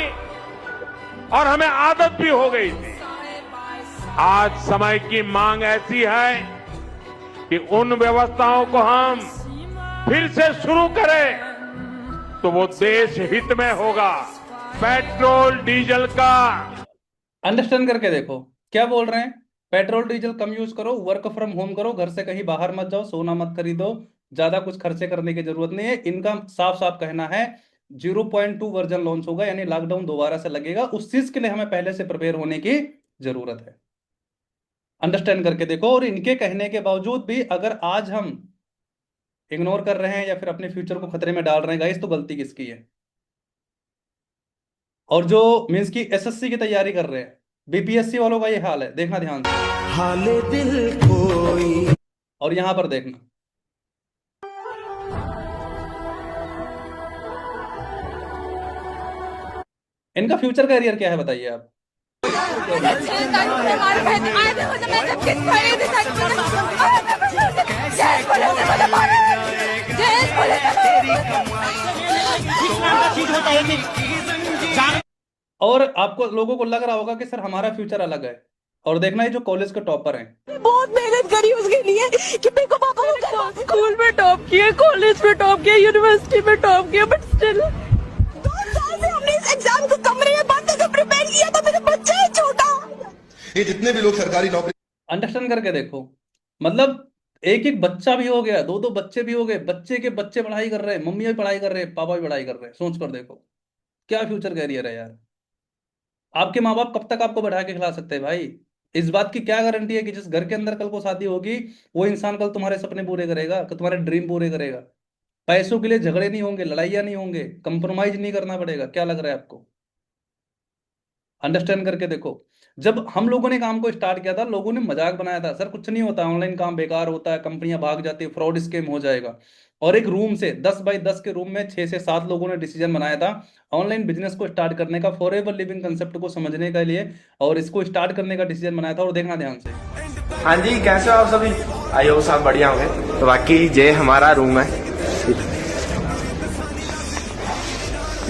और हमें आदत भी हो गई थी। आज समय की मांग ऐसी है कि उन व्यवस्थाओं को हम फिर से शुरू करें तो वो देश हित में होगा। पेट्रोल डीजल का अंडरस्टैंड करके देखो क्या बोल रहे हैं, पेट्रोल डीजल कम यूज करो, वर्क फ्रॉम होम करो, घर से कहीं बाहर मत जाओ, सोना मत खरीदो, ज्यादा कुछ खर्चे करने की जरूरत नहीं है। इनका साफ साफ कहना है 0.2 वर्जन लॉन्च होगा, यानी लॉकडाउन दोबारा से लगेगा, उस चीज के लिए हमें पहले से प्रिपेयर होने की जरूरत है। अंडरस्टैंड करके देखो। और इनके कहने के बावजूद भी अगर आज हम इग्नोर कर रहे हैं या फिर अपने फ्यूचर को खतरे में डाल रहे हैं गाइस, तो गलती किसकी है? और जो मीन्स की एसएससी की तैयारी कर रहे हैं, बीपीएससी वालों का ये हाल है, देखना ध्यान से, हाले दिल कोई। और यहां पर देखना, इनका फ्यूचर करियर क्या है बताइए आप? और आपको लोगों को लग रहा होगा कि सर हमारा फ्यूचर अलग है, और देखना ये जो कॉलेज के टॉपर हैं, बहुत मेहनत करी उसके लिए कि मेरे को पापा को स्कूल में टॉप किया, कॉलेज में टॉप किया, यूनिवर्सिटी में टॉप किया, बट स्टिल 2 साल से हमने इस एग्जाम को कमरे में बंद होकर प्रिपेयर किया था, मेरा बच्चा है छोटा। ये जितने भी लोग सरकारी नौकरी, अंडरस्टैंड करके देखो, मतलब एक एक बच्चा भी हो गया, दो दो बच्चे भी हो गए, बच्चे के बच्चे पढ़ाई कर रहे हैं, मम्मी भी पढ़ाई कर रहे हैं, पापा भी पढ़ाई कर रहे हैं। सोच कर देखो क्या फ्यूचर कैरियर है यार। आपके माँ बाप कब तक आपको बैठा के खिला सकते हैं भाई? इस बात की क्या गारंटी है कि जिस घर के अंदर कल को शादी होगी वो इंसान कल तुम्हारे सपने पूरे करेगा, कि तुम्हारे ड्रीम पूरे करेगा? पैसों के लिए झगड़े नहीं होंगे, लड़ाइयाँ नहीं होंगे, कंप्रोमाइज नहीं करना पड़ेगा। क्या लग रहा है आपको? अंडरस्टैंड करके देखो। जब हम लोगों ने काम को स्टार्ट किया था, लोगों ने मजाक बनाया था, सर कुछ नहीं होता, ऑनलाइन काम बेकार होता है, कंपनियां भाग जाती है, फ्रॉड स्कैम हो जाएगा। और एक रूम से 10 बाई 10 के रूम में 6 से 7 लोगों ने डिसीजन बनाया था ऑनलाइन बिजनेस को स्टार्ट करने का, फॉर एवर लिविंग कंसेप्ट को समझने के लिए, और इसको स्टार्ट करने का डिसीजन बनाया था। और देखना ध्यान से। हाँ जी, कैसे हो आप सभी? आई हो सब बढ़िया होंगे। तो बाकी ये हमारा रूम है,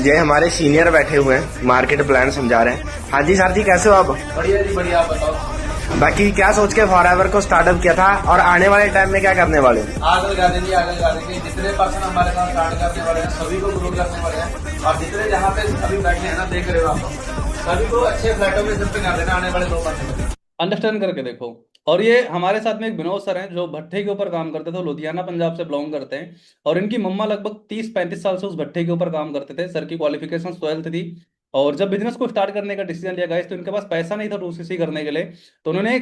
ये हमारे सीनियर बैठे हुए हैं, मार्केट प्लान समझा रहे हैं। हाँ जी सर जी, कैसे हो आप? बढ़िया जी बढ़िया, आप बताओ। बाकी क्या सोच के फॉरएवर को स्टार्टअप किया था और आने वाले टाइम में क्या करने वाले हैं? आगे लगा देंगे, आगे लगा देंगे। जितने पर्सन हमारे साथ स्टार्ट करने वाले हैं सभी को ग्रो करने वाले हैं, और जितने जहाँ पे अभी बैठे हैं ना, देख रहे हो आप, सभी को अच्छे फ्लैटों में शिफ्ट कर देना आने वाले 2 महीने में। अंडरस्टैंड करके देखो। और ये हमारे साथ में एक विनोद सर हैं जो भट्ठे के ऊपर काम करते थे, लुधियाना पंजाब से बिलोंग करते हैं, और इनकी मम्मा लगभग 30-35 साल से उस भट्ठे के ऊपर काम करते थे। सर की क्वालिफिकेशन 12th थी, और जब बिजनेस को स्टार्ट करने का डिसीजन लिया गाइस, तो इनके पास पैसा नहीं था 2cc करने के लिए। तो उन्होंने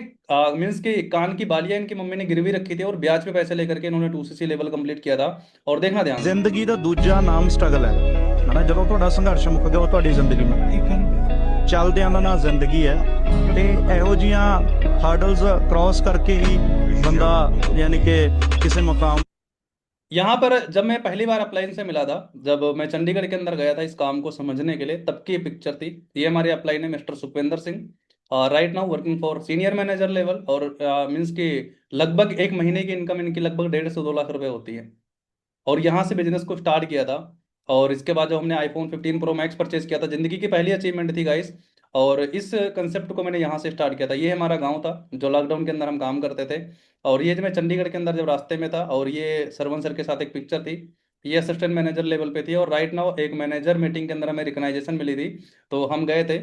मीन्स की कान की बालियां इनकी मम्मी ने गिरवी रखी थी, और ब्याज पे पैसे लेकर के इन्होंने 2cc लेवल कंप्लीट किया था। और देखना ध्यान। ਜ਼ਿੰਦਗੀ ਦਾ ਦੂਜਾ ਨਾਮ ਸਟਰਗਲ ਹੈ ਹਨਾ। ਜਦੋਂ ਤੁਹਾਡਾ ਸੰਘਰਸ਼ ਮੁੱਕ ਗਿਆ ਉਹ ਤੁਹਾਡੀ ਜ਼ਿੰਦਗੀ ਨੂੰ ਚੱਲਦਿਆਂ ਦਾ ਨਾਂ ਜ਼ਿੰਦਗੀ ਹੈ। ਤੇ ਇਹੋ ਜੀਆਂ ਹਰਡਲਸ ਕ੍ਰਾਸ ਕਰਕੇ ਹੀ ਬੰਦਾ ਯਾਨੀ ਕਿ ਕਿਸੇ ਮੁਕਾਮ। यहाँ पर जब मैं पहली बार अपलाइन से मिला था, जब मैं चंडीगढ़ के अंदर गया था इस काम को समझने के लिए, तब की पिक्चर थी। ये हमारे अपलाइन है mister Sukhwinder Singh, right now working for senior manager level, और मीन्स की लगभग 1 महीने की इनकम इनकी लगभग 1.5 से 2 लाख रुपए होती है। और यहाँ से बिजनेस को स्टार्ट किया था, और इसके बाद जो हमने आईफोन 15 प्रो मैक्स परचेज किया था, जिंदगी की पहली अचीवमेंट थी गाइस। और इस कंसेप्ट को मैंने यहाँ से स्टार्ट किया था। ये हमारा गांव था जो लॉकडाउन के अंदर हम काम करते थे, और ये जो मैं चंडीगढ़ के अंदर जब रास्ते में था, और ये सरवन सर के साथ एक पिक्चर थी, ये असिस्टेंट मैनेजर लेवल पे थी। और राइट नाउ एक मैनेजर मीटिंग के अंदर हमें रिकग्नाइजेशन मिली थी, तो हम गए थे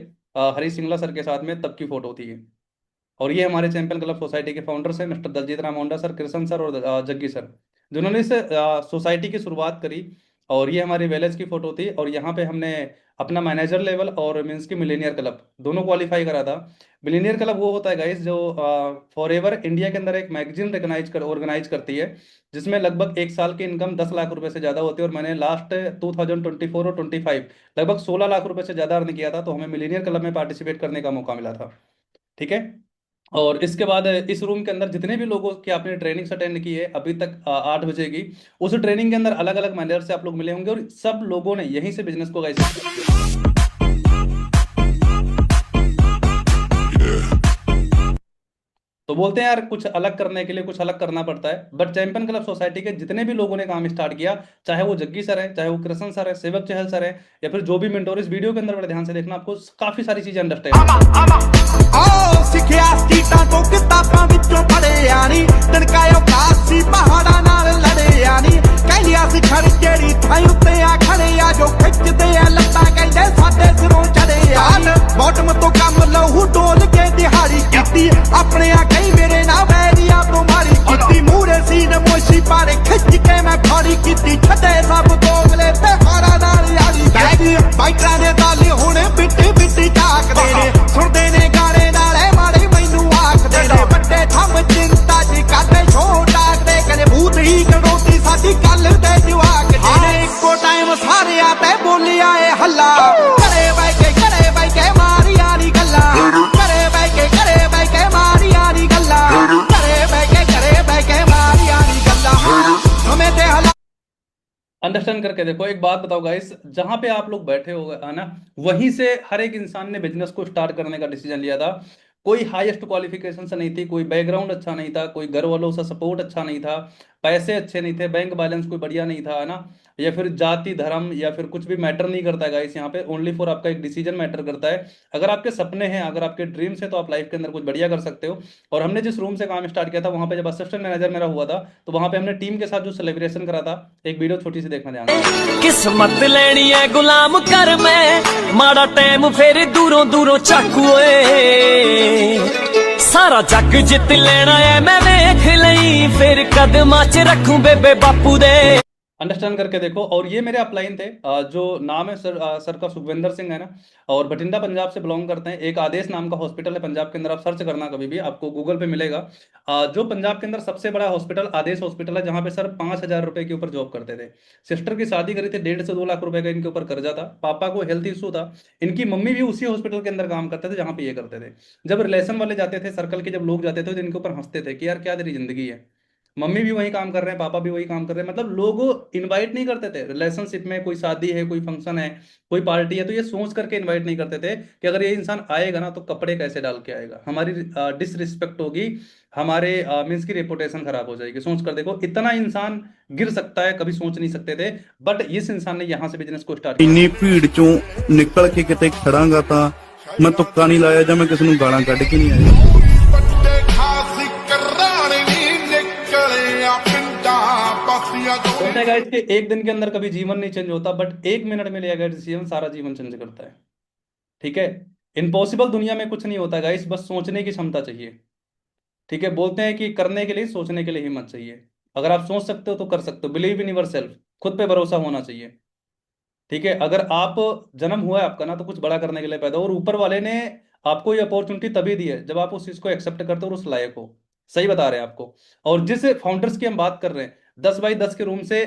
हरीश सिंगला सर के साथ में, तब की फोटो थी ये। और ये हमारे चैंपियन क्लब सोसाइटी के फाउंडर्स हैं mister Daljit Ram Honda sir, Krishna sir और जग्गी सर, जिन्होंने इस सोसाइटी की शुरुआत करी। और ये हमारी वेलेज की फोटो थी, और यहाँ पे हमने अपना मैनेजर लेवल और मीन्स की मिलेनियर क्लब दोनों क्वालिफाई करा था। मिलेनियर क्लब वो होता है गाइस जो फॉर एवर इंडिया के अंदर एक मैगजीन ऑर्गेनाइज करती है, जिसमें लगभग 1 साल की इनकम 10 लाख रुपए से ज़्यादा होती है। और मैंने लास्ट 2024 और 25 लगभग 16 लाख रुपए से ज़्यादा अर्न किया था, तो हमें मिलेनियर क्लब में पार्टिसिपेट करने का मौका मिला था। ठीक है। और इसके बाद इस रूम के अंदर जितने भी लोगों की आपने ट्रेनिंग अटेंड की है अभी तक 8 बजे की, उस ट्रेनिंग के अंदर अलग अलग मैनेजर से आप लोग मिले होंगे, और सब लोगों ने यहीं से बिजनेस को गाइस। तो बोलते हैं यार कुछ अलग करने के लिए कुछ अलग करना पड़ता है, बट चैंपियन क्लब सोसाइटी के जितने भी लोगों ने काम स्टार्ट किया, चाहे वो जग्गी सर है, चाहे वो कृष्ण सर है, सेवक चहल सर है, या फिर जो भी मेंटोर, इस वीडियो के अंदर बड़े ध्यान से देखना, आपको काफी सारी चीजें अंडरस्टैंड। ਸਿੱਖਿਆ ਸਟੀਟਾਂ ਤੋਂ ਕਿਤਾਬਾਂ ਵਿੱਚੋਂ ਪੜ੍ਹਿਆ ਨੀ, ਟਣਕਾਇਓ ਕਾਸੀ ਪਹਾੜਾਂ ਨਾਲ ਲੜਿਆ ਨੀ, ਕਹਿੰਦਿਆ ਸੀ ਖੜ ਜਿਹੜੀ ਥਾਂ ਉੱਤੇ ਆ ਖੜੇ ਆ, ਜੋ ਖਿੱਚਦੇ ਆ ਲੱਤਾਂ ਕਹਿੰਦੇ ਸਾਡੇ ਸਿਰੋਂ ਚੜੇ ਆ। ਬਾਟਮ ਤੋਂ ਕੰਮ ਲਹੂ ਡੋਲ ਕੇ ਦਿਹਾੜੀ ਕੀਤੀ, ਆਪਣੇ ਆ ਕਈ ਮੇਰੇ ਨਾਲ ਵੈਰੀਆਂ ਤੋਂ ਮਾਰੀ ਕੀਤੀ, ਮੂਹਰੇ ਸੀਨ ਮੋਸ਼ੀ ਪਾਰੇ ਖਿੱਚ ਕੇ ਮੈਂ ਫਾੜੀ ਕੀਤੀ, ਛੱਡੇ ਸਭ ਦੋਗਲੇ ਤੇ ਹਾਰਾਂ ਨਾਲ ਯਾਰੀ ਕੀਤੀ। ਬਾਈਕਾਂ ਦੇ ਤਾਲੇ ਹੁਣ ਬਿੱਟੀ ਬਿੱਟੀ ਝਾਕਦੇ ਨੇ, ਸੁਣਦੇ ਨੇ ਗਾਣੇ ਨਾਲੇ ਮਾੜੇ ਮੈਨੂੰ ਆਖਦੇ ਨੇ, ਵੱਡੇ ਥੰਮ ਚਿੰਤਾ ਜੀ ਕਰਦੇ ਸ਼ੋਅ ਡਾਕਦੇ, ਕਹਿੰਦੇ ਭੂਤ ਹੀ ਕਢੋਤੀ ਸਾਡੀ ਗੱਲ ਤੇ ਜਵਾਕ ਜਿਹੜੇ ਇੱਕੋ ਟਾਈਮ ਸਾਰਿਆਂ ਤੇ ਬੋਲਿਆ ਏ ਹੱਲਾ, ਘਰੇ ਬੈ ਕੇ ਮਾਰੀਆਂ ਨੀ ਗੱਲਾਂ, ਘਰੇ ਬੈ ਕੇ ਮਾਰੀਆਂ ਨੀ ਗੱਲਾਂ, ਘਰੇ ਬੈ ਕੇ ਮਾਰੀਆਂ ਨੀ ਗੱਲਾਂ, ਸਮੇਂ ਤੇ ਹੱਲਾ। अंडरस्टैंड करके देखो। एक बात बताओ गाइस, जहां पे आप लोग बैठे हो है ना, वहीं से हर एक इंसान ने बिजनेस को स्टार्ट करने का डिसीजन लिया था। कोई हाईएस्ट क्वालिफिकेशन से नहीं थी, कोई बैकग्राउंड अच्छा नहीं था, कोई घर वालों से सपोर्ट अच्छा नहीं था, पैसे अच्छे नहीं थे, बैंक बैलेंस कोई बढ़िया नहीं था, है ना, या फिर जाति धर्म या फिर कुछ भी मैटर नहीं करता है गाइस। यहाँ पे ओनली फॉर आपका एक डिसीजन मैटर करता है। अगर आपके सपने हैं, अगर आपके ड्रीम्स हैं, तो आप लाइफ के अंदर कुछ बढ़िया कर सकते हो। और हमने जिस रूम से काम स्टार्ट किया था, वहां पे जब असिस्टेंट मैनेजर मेरा हुआ था, तो वहां पे हमने टीम के साथ जो सेलिब्रेशन करा था, एक वीडियो छोटी सी देखना ध्यान। किस्मत लेनी है गुलाम कर मैं, माड़ा टाइम फेर दूरों दूरों चाकू सारा जग जित लेना है मैं वेख लई फिर कदमां च रखूं बेबे बापू दे। अंडरस्टैंड करके देखो। और ये मेरे अपलाइन थे, जो नाम है सर का सुखविंदर सिंह है ना, और बठिंडा पंजाब से बिलोंग करते हैं। एक आदेश नाम का हॉस्पिटल है पंजाब के अंदर, आप सर्च करना कभी भी, आपको गूगल पे मिलेगा। जो पंजाब के अंदर सबसे बड़ा हॉस्पिटल आदेश हॉस्पिटल है, जहाँ पे सर 5,000 रुपए के ऊपर जॉब करते थे। सिस्टर की शादी करी थी, 1.5 से 2 लाख रुपए का इनके ऊपर कर्जा था। पापा को हेल्थ इशू था, इनकी मम्मी भी उसी हॉस्पिटल के अंदर काम करते थे जहाँ पे ये करते थे। जब रिलेशन वाले जाते थे, सर्कल के जब लोग जाते थे, तो इनके ऊपर हंसते थे कि यार क्या तेरी जिंदगी है, मम्मी भी वही काम कर रहे हैं, पापा भी वही काम कर रहे हैं। मतलब लोग इनवाइट नहीं करते थे रिलेशनशिप में, कोई शादी है, कोई फंक्शन है, कोई पार्टी है, तो ये सोच करके इनवाइट नहीं करते थे कि अगर ये इंसान आएगा ना तो कपड़े कैसे डाल के आएगा, हमारी डिसरिस्पेक्ट होगी, हमारे मीन्स की रेपुटेशन खराब हो जाएगी। सोच कर देखो, इतना इंसान गिर सकता है, कभी सोच नहीं सकते थे। बट इस इंसान ने यहाँ से बिजनेस को स्टार्ट ਇੰਨੀ ਭੀੜ ਚੋਂ ਨਿਕਲ ਕੇ ਕਿਤੇ ਖੜਾਂਗਾ ਤਾਂ ਮੈਂ ਤੁੱਕਾ ਨਹੀਂ ਲਾਇਆ ਜਾਂ ਮੈਂ ਕਿਸੇ ਨੂੰ ਗਾਲਾਂ ਕੱਢ ਕੇ ਨਹੀਂ ਆਇਆ। कहते हैं गाइस कि एक दिन के अंदर कभी जीवन नहीं चेंज होता, बट 1 मिनट में लिया गया डिसीजन सारा जीवन चेंज करता है। ठीक है, इम्पॉसिबल दुनिया में कुछ नहीं होता गाइस, बस सोचने की क्षमता चाहिए। ठीक है, बोलते हैं कि करने के लिए, सोचने के लिए हिम्मत चाहिए। अगर आप सोच सकते हो तो कर सकते हो। बिलीव इन योर सेल्फ, खुद पे भरोसा होना चाहिए। ठीक है, अगर आप जन्म हुआ है आपका ना, तो कुछ बड़ा करने के लिए पैदा हो, और ऊपर वाले ने आपको ये अपॉर्चुनिटी तभी दी है जब आप उस चीज को एक्सेप्ट करते हो और उस लायक हो। सही बता रहे हैं आपको। और जिस फाउंडर्स की हम बात कर रहे हैं, 10 बाई 10 के रूम से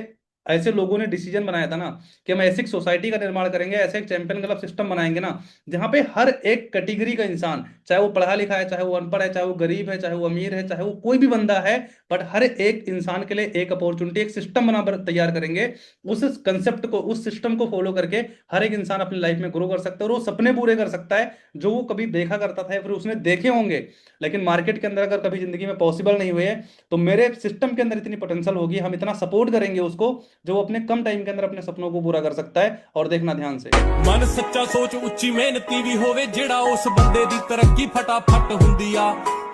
ऐसे लोगों ने डिसीजन बनाया था ना कि हम ऐसी सोसाइटी का निर्माण करेंगे, ऐसे एक चैंपियन क्लब सिस्टम बनाएंगे ना, जहां पे हर एक कैटेगरी का इंसान, चाहे वो पढ़ा लिखा है, चाहे वो अनपढ़ है, चाहे वो गरीब है, चाहे वो अमीर है, चाहे वो कोई भी बंदा है, बट हर एक इंसान के लिए एक अपॉर्चुनिटी, एक सिस्टम बना तैयार करेंगे। उस कंसेप्ट को, उस सिस्टम को फॉलो करके हर एक इंसान अपनी लाइफ में ग्रो कर सकता है, और वो सपने पूरे कर सकता है जो वो कभी देखा करता था, या फिर उसने देखे होंगे लेकिन मार्केट के अंदर अगर कभी जिंदगी में पॉसिबल नहीं हुए। तो मेरे सिस्टम के अंदर इतनी पोटेंशियल होगी, हम इतना सपोर्ट करेंगे उसको, जो वो अपने कम टाइम के अंदर अपने सपनों को पूरा कर सकता है। और देखना ध्यान से, मन सच्चा सोच उच्ची मेहनती भी होवे, जेड़ा उस बंदे दी तरक्की फटाफट हुंदी आ।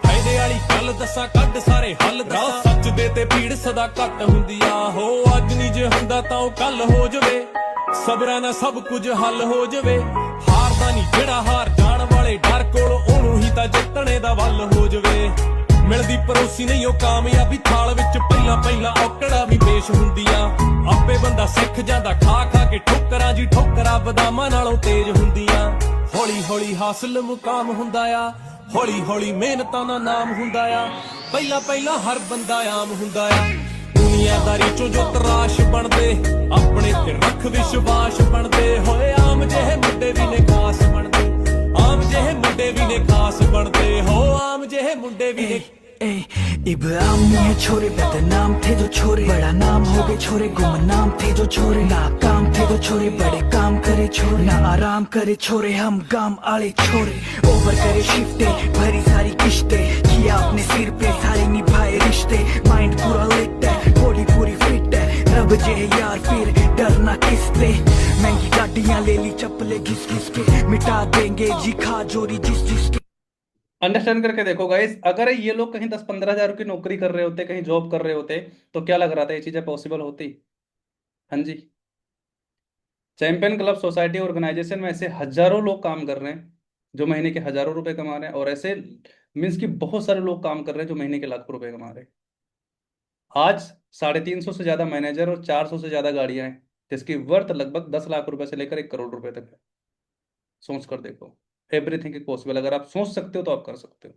फायदे वाली गल दसा कड सारे हल दसा, सच दे ते भीड़ सदा घट हुंदी आ। हो अज नहीं जे हुंदा तां कल हो जवे, सबरा ना सब कुछ हल हो जवे। हारदा नहीं जेड़ा हार जाण वाले डर कोल, ओनू ही तां जितणे दा वल हो जवे। मिलदी परोसी नहीं ओ कामयाबी थाल विच, पहिला पहिला औकड़ा भी पेश हुंदी आ। आपे बंदा सिख जांदा खा खा के ठोकरां जी, ठोकरा बदामां नालों तेज हुंदियां। हौली हौली हासिल मुकाम हुंदा आ, हौली हौली मेहनतां दा नाम हुंदा आ। पहिला पहिला हर बंदा आम हुंदा आ। दुनियादारी चों जो तराश बनदे, अपने ते रख विश्वास बनदे होए। आम जेहे मुंडे भी ने खास बनदे, आम जेहे मुंडे भी ने खास बनदे हो, आम जेहे मुंडे भी ने। इब्राहिम नहीं छोरे, बदनाम थे जो छोरे, बड़ा नाम हो गए छोरे, गुमनाम थे जो छोरे, नाकाम थे जो छोरे, बड़े काम करे छोरे, ना आराम करे छोरे, हम गाम आले छोरे। ओवर करे शिफ्टे, भरी सारी किश्ते, किया अपने सिर पे सारे निभाए रिश्ते। माइंड पूरा लिट है, बॉडी पूरी फिट है, रब जे यार फिर डरना किससे। महंगी गाड़ियां ले ली, चप्पलें घिस घिस के, मिटा देंगे जी खा जोरी जिस जिसके। अंडरस्टैंड करके देखो गाइस, अगर ये लोग कहीं 10-15 हजार की नौकरी कर रहे होते, कहीं जॉब कर रहे होते, तो क्या लग रहा था ये चीजें पॉसिबल होती? हाँ जी, चैंपियन क्लब सोसाइटी ऑर्गेनाइजेशन में ऐसे हजारों लोग काम कर रहे हैं जो महीने के हजारों रुपए कमा रहे हैं, और ऐसे मीन्स कि बहुत सारे लोग काम कर रहे हैं जो महीने के लाखों रुपए कमा रहे हैं। आज 350 से ज्यादा मैनेजर और 400 से ज्यादा गाड़ियां हैं, जिसकी वर्थ लगभग 10 लाख रुपए से लेकर 1 करोड़ रुपए तक है। सोच कर देखो, एवरीथिंग इज पॉसिबल। अगर आप सोच सकते हो तो आप कर सकते हो।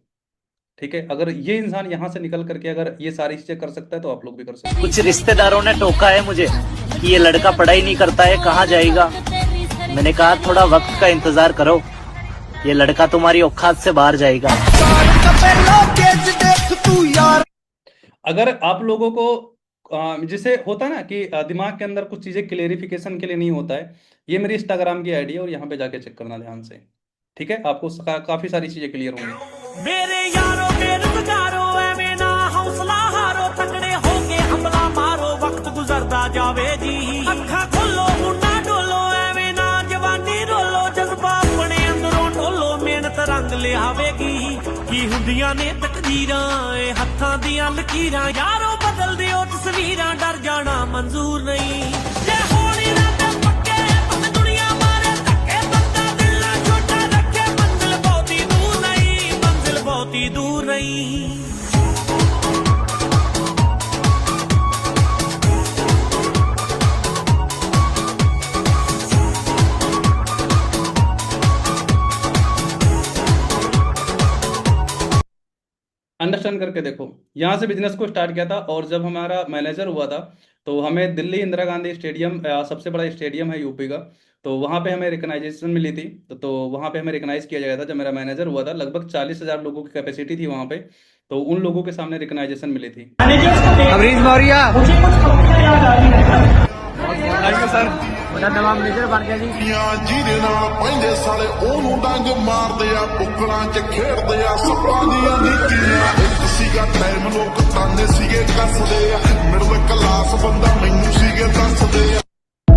ठीक है, अगर ये इंसान यहाँ से निकल करके अगर ये सारी चीजें कर सकता है, तो आप लोग भी कर सकते हो। कुछ रिश्तेदारों ने टोका है मुझे कि ये लड़का पढ़ाई नहीं करता है, कहाँ जाएगा। मैंने कहा थोड़ा वक्त का इंतजार करो, ये लड़का तुम्हारी औकात से बाहर जाएगा। अगर आप लोगों को जिसे होता है ना कि दिमाग के अंदर कुछ चीजें क्लेरिफिकेशन के लिए नहीं होता है, ये मेरी इंस्टाग्राम की आईडी है, और यहाँ पे जाके चेक करना ध्यान से। ठीक है, आपको काफी सारी चीजें क्लियर होंगी। मेरे यारो बेरोजगारो एवें ना हौसला हारो, तगड़े होके हमला मारो, वक्त गुजरदा जावे जी। अखा खोलो मुंडा डोलो, एवें ना जवानी रोलो, जज्बा अपने अंदरों ढोलो, मेहनत रंग लियावेगी। की हुंदियां ने तकदीरां ए हत्थां दियां लकीरां, यारो बदल दिओ तस्वीरां, डर जाना मंजूर नहीं। जे होली ना ते पक्के पत दुनिया मारे धक्के, बंदा दिल ना छोटा रखे, मंजिल बहुती दूर नहीं, मंजिल बहुती दूर अंडरस्टैंड करके देखो, यहाँ से बिजनेस को स्टार्ट किया था, और जब हमारा मैनेजर हुआ था तो हमें दिल्ली इंदिरा गांधी स्टेडियम, सबसे बड़ा स्टेडियम है यूपी का, तो वहाँ पे हमें रिकग्नाइजेशन मिली थी। तो वहाँ पे हमें रिकग्नाइज किया गया था जब मेरा मैनेजर हुआ था। लगभग 40,000 लोगों की कैपेसिटी थी वहाँ पे, तो उन लोगों के सामने रिकग्नाइजेशन मिली थी। अमरीश मौर्य ਜਿਹਦੇ ਨਾਲ ਪੈਂਦੇ ਸਾਲੇ ਉਹਨੂੰ ਡੰਗ ਮਾਰਦੇ ਆ, ਬੁੱਕਲਾਂ 'ਚ ਖੇਡਦੇ ਆ ਸੱਪਾਂ ਦੀਆਂ ਨੀਤੀਆਂ। ਇੱਕ ਸੀਗਾ ਟਾਈਮ ਲੋਕ ਤਾਨੇ ਸੀਗੇ ਕੱਸਦੇ ਆ, ਮਿਡਲ ਕਲਾਸ ਬੰਦਾ ਮੈਨੂੰ ਸੀਗੇ ਦੱਸਦੇ ਆ।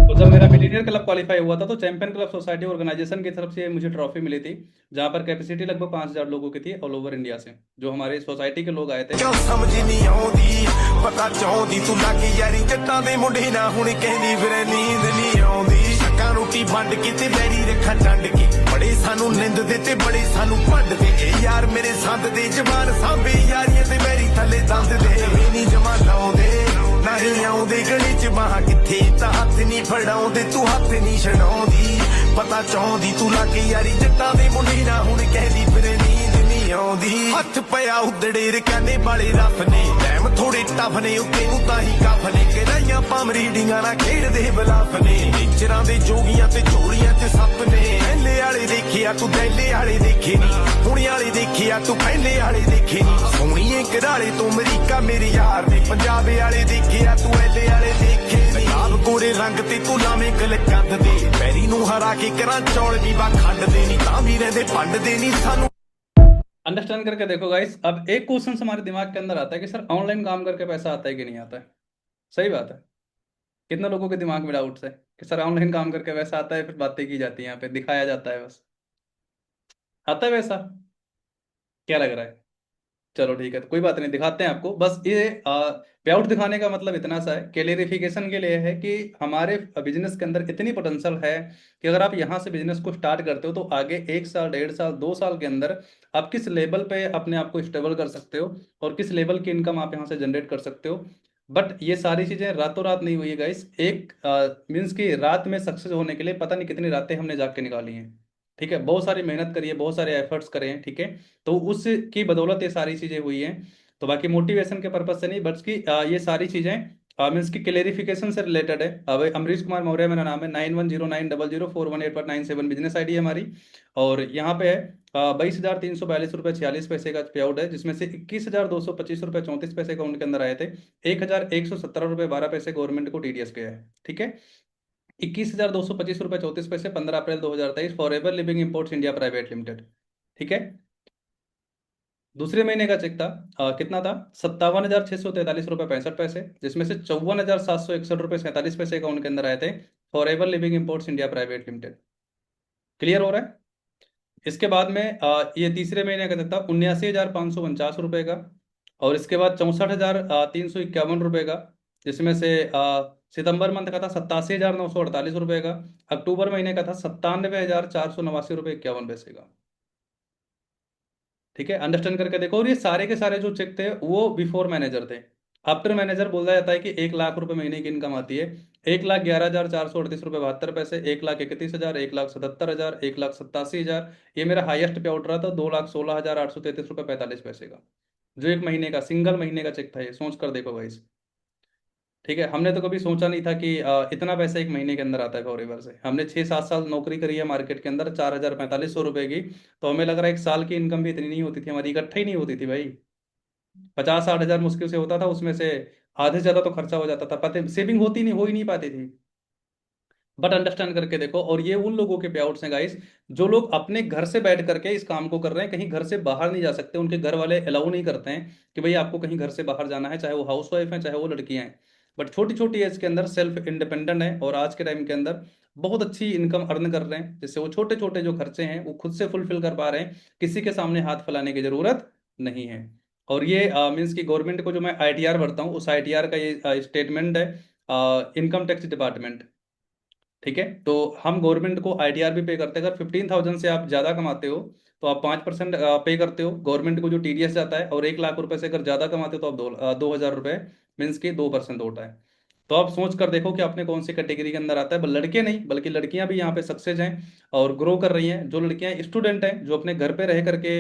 तो जब मेरा मिलीनियर क्लब क्वालिफाई हुआ था तो चैंपियन क्लब सोसाइटी ऑर्गेनाइजेशन की तरफ से मुझे ट्रॉफी मिली थी, जहां पर कैपेसिटी लगभग 5,000 लोगों की थी ऑल ओवर इंडिया से, जो हमारे सोसाइटी के लोग आए थे। क्यों समझ नहीं आउंदी पता चाहुंदी तू लागे यारी जट्टां दे मुंडे ना हुण कहनी फिरे नींद नहीं आउंदी। शक्कां रोटी वंड के ते बैरी रखा डंड के, बड़े सानू निंद दे ते बड़े सानू भंड दे। ए यार मेरे संद दे जवान सांभे यारियां ते बैरी थले दंद दे। नहीं जमा लाउंदे नहीं आउंदे गली च बाह किथे तां हत्थ नहीं फड़ाउंदे तू हत्थ नहीं छड़ाउंदी। पता चाहुंदी तू लागे यारी जट्टां दे मुंडे ना हुण कहदी फिरे नींद नहीं आउंदी। हत्थ पिया उदड़े रकाने वाले रफ ने, टैम थोड़े टफ ने उत्ते नूं तां ही कफ ने। किराइयां पामरीडियां ना खेडदे बलाफ ने, नेचरां दे जोगियां ते चोरियां ते सप ने। पहले आले देखिया तू दैले आले देखे नी, हुणे आले देखिया तू पहले आले देखे नी। सोहणीए कराले तू अमरीका मेरे यार ने, पंजाब आले देखिया तू एले आले देखे नी। लाल गोरे रंग ते तू लावें गल कंद दे, पैरी नूं हरा के करां चौल भी बा खंड दे नी। तां भी रहंदे पंड दे नी सानू। अंडरस्टैंड करके देखो गाइस, अब एक क्वेश्चन हमारे दिमाग के अंदर आता है कि सर ऑनलाइन काम करके पैसा आता है कि नहीं आता है। सही बात है, कितने लोगों के दिमाग में डाउट्स है कि सर ऑनलाइन काम करके पैसा आता है, फिर बातें की जाती है, यहाँ पे दिखाया जाता है बस। आता है पैसा? क्या लग रहा है? चलो ठीक है, तो कोई बात नहीं, दिखाते हैं आपको। बस ये पे आउट दिखाने का मतलब इतना सा है, क्लेरिफिकेशन के लिए है कि हमारे बिजनेस के अंदर इतनी पोटेंशियल है कि अगर आप यहाँ से बिजनेस को स्टार्ट करते हो तो आगे 1 साल, 1.5 साल, 2 साल के अंदर आप किस लेवल पे अपने आप को स्टेबल कर सकते हो और किस लेवल की इनकम आप यहाँ से जनरेट कर सकते हो। बट ये सारी चीजें रातों रात नहीं हुई है गाइस। एक मीन्स की रात में सक्सेस होने के लिए पता नहीं कितनी रातें हमने जाग के निकाली हैं, ठीक है, बहुत सारी मेहनत करी है, बहुत सारे एफर्ट्स करे हैं, ठीक है, तो उसकी बदौलत ये सारी चीजें हुई हैं। तो बाकी मोटिवेशन के पर्पज से नहीं, बट की ये सारी चीजें मीन्स की क्लेरिफिकेशन से रिलेटेड है। अब अमरीश कुमार मौर्य मेरा नाम है, 910900418597 बिजनेस आईडी है हमारी, और यहाँ पे है 22,342 रुपये 46 पैसे का पे आउट है, जिसमें से 21,225 रुपये 34 पैसे अकाउंट के अंदर आए थे। 1,117 रुपये 12 पैसे गवर्नमेंट को टीडीएस गया है, ठीक है। 21,225 रुपये 34 पैसे 15 अप्रैल 2023 forever living imports India private limited, ठीक है। दूसरे महीने का चेक था कितना था 57,643 रुपये 65 पैसे, जिसमें से 54,761 रुपये 47 पैसे अकाउंट के अंदर आए थे forever living imports India private limited. Clear हो रहा है? इसके बाद में ये तीसरे महीने का चेक था 79,549 रुपये का, और इसके बाद 64,351 रुपये का, जिसमें से सितंबर मंथ का था 87,948 रुपये का, अक्टूबर महीने का था 97,489 रुपये 51 पैसे का, ठीक है। अंडरस्टैंड करके देखो। और ये सारे के सारे जो चेक थे वो बिफोर मैनेजर थे। आफ्टर मैनेजर बोला जाता है कि 1,00,000 रुपए महीने की इनकम आती है। 1,11,438 रुपये 72 पैसे, 1,31,000, 1,77,000, 1,87,000, ये मेरा हाईएस्ट पे आउट रहा था 2,16,833 रुपये 45 पैसे का, जो एक महीने का सिंगल महीने का चेक था। ये सोच कर देखो गाइस, ठीक है। हमने तो कभी सोचा नहीं था कि इतना पैसा एक महीने के अंदर आता है फॉरएवर से। हमने 6-7 साल नौकरी करी है मार्केट के अंदर 4,4500 रुपए की, तो हमें लग रहा है एक साल की इनकम भी इतनी नहीं होती थी हमारी, इकट्ठा ही नहीं होती थी भाई। 50-60 हज़ार मुश्किल से होता था, उसमें से आधे से ज्यादा तो खर्चा हो जाता था, पता सेविंग होती नहीं, हो ही नहीं पाती थी। बट अंडरस्टैंड करके देखो, और ये उन लोगों के पे आउट्स हैं गाइस जो लोग अपने घर से बैठ करके इस काम को कर रहे हैं, कहीं घर से बाहर नहीं जा सकते, उनके घर वाले अलाउ नहीं करते हैं कि भाई आपको कहीं घर से बाहर जाना है, चाहे वो हाउस वाइफ है चाहे वो लड़कियां हैं। बट छोटी छोटी एज के अंदर सेल्फ इंडिपेंडेंट है और आज के टाइम के अंदर बहुत अच्छी इनकम अर्न कर रहे हैं, जिससे वो छोटे छोटे जो खर्चे हैं वो खुद से फुलफिल कर पा रहे हैं, किसी के सामने हाथ फैलाने की जरूरत नहीं है। और ये मीन्स की गवर्नमेंट को जो मैं ITR भरता हूँ उस ITR का ये स्टेटमेंट है, इनकम टैक्स डिपार्टमेंट, ठीक है। तो हम गवर्नमेंट को ITR भी पे करते हैं। अगर 15,000 से आप ज्यादा कमाते हो तो आप 5% पे करते हो गवर्नमेंट को जो TDS जाता है, और 1,00,000 रुपए से अगर ज्यादा कमाते हो तो आप 2,000 रुपए मीन्स की 2% होता है। तो आप सोच कर देखो कि आपने कौन सी कैटेगरी के अंदर आता है। लड़के नहीं बल्कि लड़कियां भी यहाँ पे सक्सेस हैं, और ग्रो कर रही हैं। जो लड़कियां स्टूडेंट हैं, जो अपने घर पे रह करके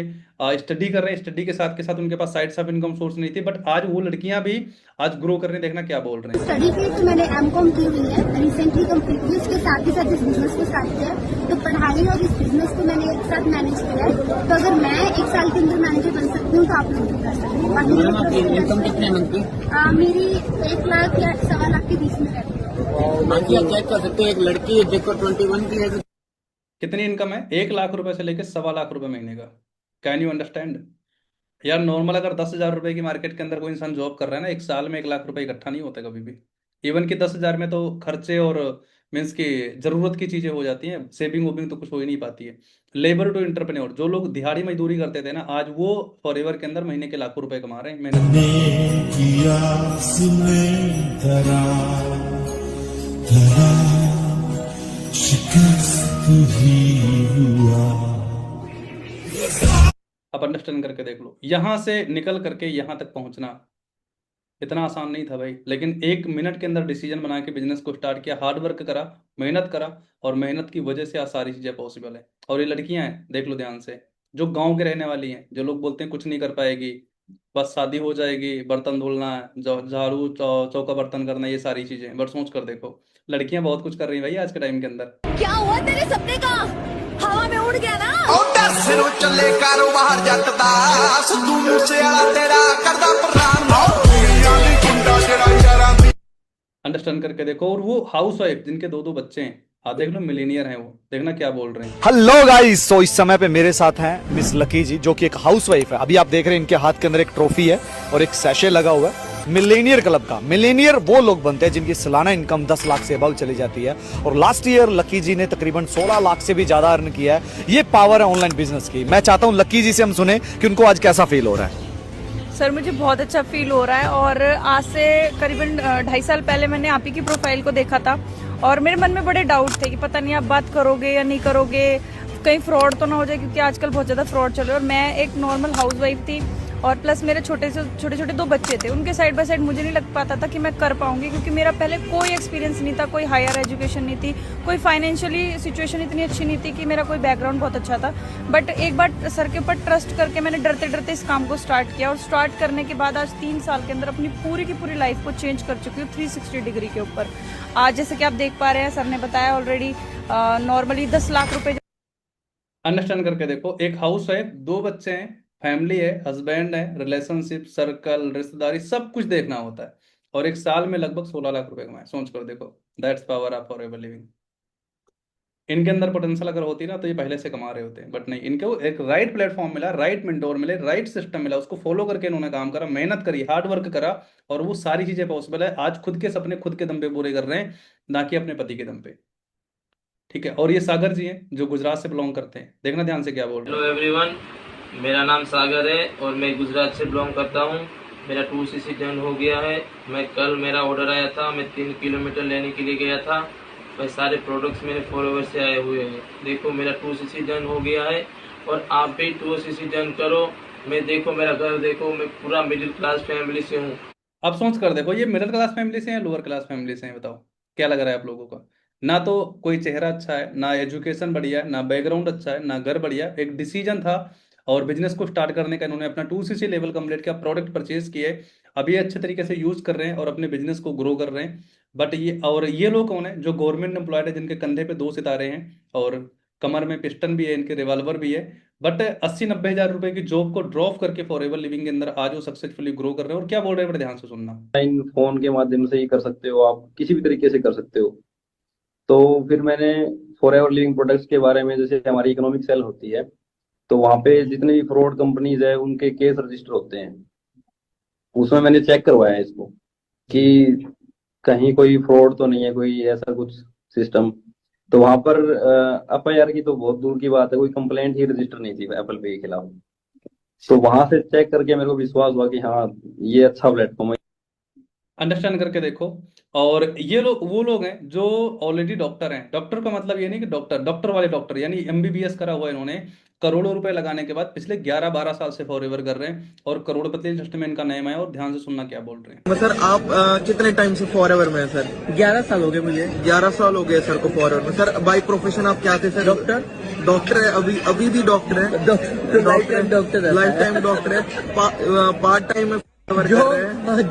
स्टडी कर रहे हैं, स्टडी के साथ उनके पास साइड्स ऑफ इनकम सोर्स नहीं थी, बट आज वो लड़कियां भी आज ग्रो कर रही हैं। देखना क्या बोल रहे हैं। स्टडी के तो मैंने एमकॉम की हुई है, रिसेंटली कंप्लीट हुई, उसके साथ ही साथ इस बिजनेस को स्टार्ट किया है। तो पढ़ाई और इस बिजनेस को मैंने एक साथ मैनेज किया है। तो अगर मैं 1 साल के अंदर मैनेजर बन सकती हूँ तो आप लोग भी कर सकते हैं। बाकी इनकम कितने मंथ की? मेरी 1 लाख या 1.25 लाख के बीच में रहती है। बाकी आप चेक कर सकते हो, एक लड़की है जिसको 21 की है। कितनी इनकम है? 1 लाख रुपए से लेकर 1.25 लाख रुपए महीने का। कैन यू अंडरस्टैंड यार? नॉर्मल अगर 10,000 रुपए की मार्केट के अंदर कोई इंसान जॉब कर रहा है ना, 1 साल में 1 लाख रुपए इकट्ठा नहीं होता कभी भी। इवन कि 10,000 में तो खर्चे और मीन्स की जरूरत की चीजें हो जाती हैं, सेविंग वोविंग तो कुछ हो ही नहीं पाती है। लेबर टू एंटरप्रेन्योर, जो लोग दिहाड़ी मजदूरी करते थे ना, आज वो फॉरएवर के अंदर महीने के लाखों रुपए कमा रहे हैं अब अंडरस्टैंड करके देख लो, यहां से निकल करके यहां तक पहुंचना इतना आसान नहीं था भाई, लेकिन 1 मिनट के अंदर डिसीजन बना के बिजनेस को स्टार्ट किया, हार्ड वर्क करा, मेहनत करा, और मेहनत की वजह से आज सारी चीजें पॉसिबल है। और ये लड़कियां हैं, देख लो ध्यान से, जो गांव के रहने वाली हैं, जो लोग बोलते हैं कुछ नहीं कर पाएगी, बस शादी हो जाएगी, बर्तन धुलना, झाड़ू चौका बर्तन करना, ये सारी चीजें, बट सोच कर देखो, लड़कियां बहुत कुछ कर रही हैं भाई आज के टाइम के अंदर। क्या हुआ तेरे सपने का? हवा में उड़ गया ना? सिरों चले कारोबार जट दा सिद्धू मूसे वाला तेरा करदा प्रधान अंडरस्टैंड करके देखो। और वो हाउस वाइफ जिनके 2-2 बच्चे हैं, आप देख लो मिलीनियर हैं वो, देखना क्या बोल रहे हैं। हेलो गाइस, तो इस समय पे मेरे साथ हैं मिस लकी जी, जो कि एक हाउसवाइफ है। अभी आप देख रहे हैं इनके हाथ के अंदर एक ट्रॉफी है और एक सैशे लगा हुआ है मिलेनियर क्लब का। मिलेनियर वो लोग बनते हैं जिनकी सालाना इनकम 10 लाख से अबव चली जाती है, और लास्ट ईयर लकी जी ने तकरीबन 16 लाख से भी ज्यादा अर्न किया है। ये पावर है ऑनलाइन बिजनेस की। मैं चाहता हूं लकी जी से हम सुने कि उनको आज कैसा फील हो रहा है। सर मुझे बहुत अच्छा फील हो रहा है, और आज से करीबन 2.5 साल पहले मैंने आप ही की प्रोफाइल को देखा था, और मेरे मन में बड़े डाउट थे कि पता नहीं आप बात करोगे या नहीं करोगे, कहीं फ्रॉड तो ना हो जाए, क्योंकि आजकल बहुत ज्यादा फ्रॉड चल रहा है। और मैं एक नॉर्मल हाउसवाइफ थी, और प्लस मेरे छोटे छोटे 2 बच्चे थे, उनके साइड बाय साइड मुझे नहीं लग पाता था कि मैं कर पाऊंगी, क्योंकि मेरा पहले कोई एक्सपीरियंस नहीं था, कोई हायर एजुकेशन नहीं थी, कोई फाइनेंशियली सिचुएशन इतनी अच्छी नहीं थी कि मेरा कोई बैकग्राउंड बहुत अच्छा था। बट एक बार सर के ऊपर ट्रस्ट करके मैंने डरते डरते इस काम को स्टार्ट किया, और स्टार्ट करने के बाद आज 3 साल के अंदर अपनी पूरी की पूरी लाइफ को चेंज कर चुकी हूँ 360 डिग्री के ऊपर। आज जैसे कि आप देख पा रहे हैं, सर ने बताया ऑलरेडी, नॉर्मली 10 लाख रुपए। अंडरस्टैंड करके देखो, एक हाउस वाइफ, 2 बच्चे हैं, फैमिली है, हस्बैंड है, रिलेशनशिप, सर्कल, रिश्तेदारी, सब कुछ देखना होता है, और 1 साल में लगभग 16 लाख रुपए कमाए। सोच कर देखो, that's power of forever living. इनके अंदर पोटेंशियल अगर होती ना तो ये पहले से कमा रहे होते हैं, बट नहीं, इनको एक राइट प्लेटफॉर्म मिला, राइट मेंटोर मिले, राइट सिस्टम मिला, उसको फॉलो करके इन्होंने काम करा, मेहनत करी, हार्ड वर्क करा, और वो सारी चीजें पॉसिबल है। आज खुद के सपने खुद के दम पे पूरे कर रहे हैं, ना कि अपने पति के दम पे। ठीक है, और ये सागर जी हैं जो गुजरात से बिलोंग करते हैं, देखना ध्यान से क्या बोल रहे हैं। हेलो एवरीवन, मेरा नाम सागर है और मैं गुजरात से बिलोंग करता हूँ। मेरा 2cc डन हो गया है। मैं कल मेरा ऑर्डर आया था, मैं 3 किलोमीटर लेने के लिए गया था। मैं सारे प्रोडक्ट्स मेरे फॉलोवर से आए हुए हैं। देखो मेरा 2cc डन हो गया है, और आप भी 2cc डन करो। मैं देखो मेरा घर देखो, मैं पूरा मिडिल क्लास फैमिली से हूँ। आप सोच कर देखो, ये मिडिल क्लास फैमिली से हैं, लोअर क्लास फैमिली से हैं, बताओ क्या लग रहा है आप लोगों का? ना तो कोई चेहरा अच्छा है, ना एजुकेशन बढ़िया है, ना बैकग्राउंड अच्छा है, ना घर बढ़िया। एक डिसीजन था और बिजनेस को स्टार्ट करने का, इन्होंने अपना 2cc लेवल कंप्लीट किया, प्रोडक्ट परचेज किए, अब ये अच्छे तरीके से यूज कर रहे हैं और अपने बिजनेस को ग्रो कर रहे हैं। बट ये लोग कौन है? जो गवर्नमेंट एम्प्लॉयड है, जिनके कंधे पे 2 सितारे हैं और कमर में पिस्टन भी है, इनके रिवॉल्वर भी है, बट 80-90 हजार रुपए की जॉब को ड्रॉप करके फॉरएवर लिविंग के अंदर आज वो सक्सेसफुली ग्रो कर रहे हैं। और क्या बोल रहे हैं, बड़े ध्यान से सुनना। फोन के माध्यम से ही कर सकते हो, आप किसी भी तरीके से कर सकते हो। तो फिर मैंने फॉरएवर लिविंग प्रोडक्ट्स के बारे में, जैसे हमारी इकोनॉमिक सेल होती है, तो वहां पे जितने भी फ्रॉड कंपनीज है उनके केस रजिस्टर होते हैं। उसमें मैंने चेक करवाया इसको कि कहीं कोई फ्रॉड तो नहीं है, कोई ऐसा कुछ सिस्टम। तो वहां पर एफआईआर की तो बहुत दूर की बात है, कोई कंप्लेंट ही रजिस्टर नहीं थी एप्पल पे के खिलाफ। तो वहां से चेक करके मेरे को विश्वास हुआ कि हाँ ये अच्छा प्लेटफॉर्म है। अंडरस्टैंड करके देखो, और ये लोग वो लोग हैं जो ऑलरेडी डॉक्टर हैं। डॉक्टर का मतलब ये नहीं कि डॉक्टर वाले डॉक्टर, यानी एमबीबीएस करा हुआ इन्होंने, करोड़ों रुपए लगाने के बाद पिछले 11-12 साल से फॉरएवर कर रहे हैं और करोड़पति लिस्ट में इनका नाम आया। और ध्यान से सुनना क्या बोल रहे हैं। सर आप कितने टाइम से फॉरएवर में है सर? 11 साल हो गए मुझे। 11 साल हो गए सर को फॉरएवर में। सर बाय प्रोफेशन आप क्या थे सर? डॉक्टर है, अभी भी डॉक्टर है। डॉक्टर लाइफ टाइम डॉक्टर है। पार्ट टाइम में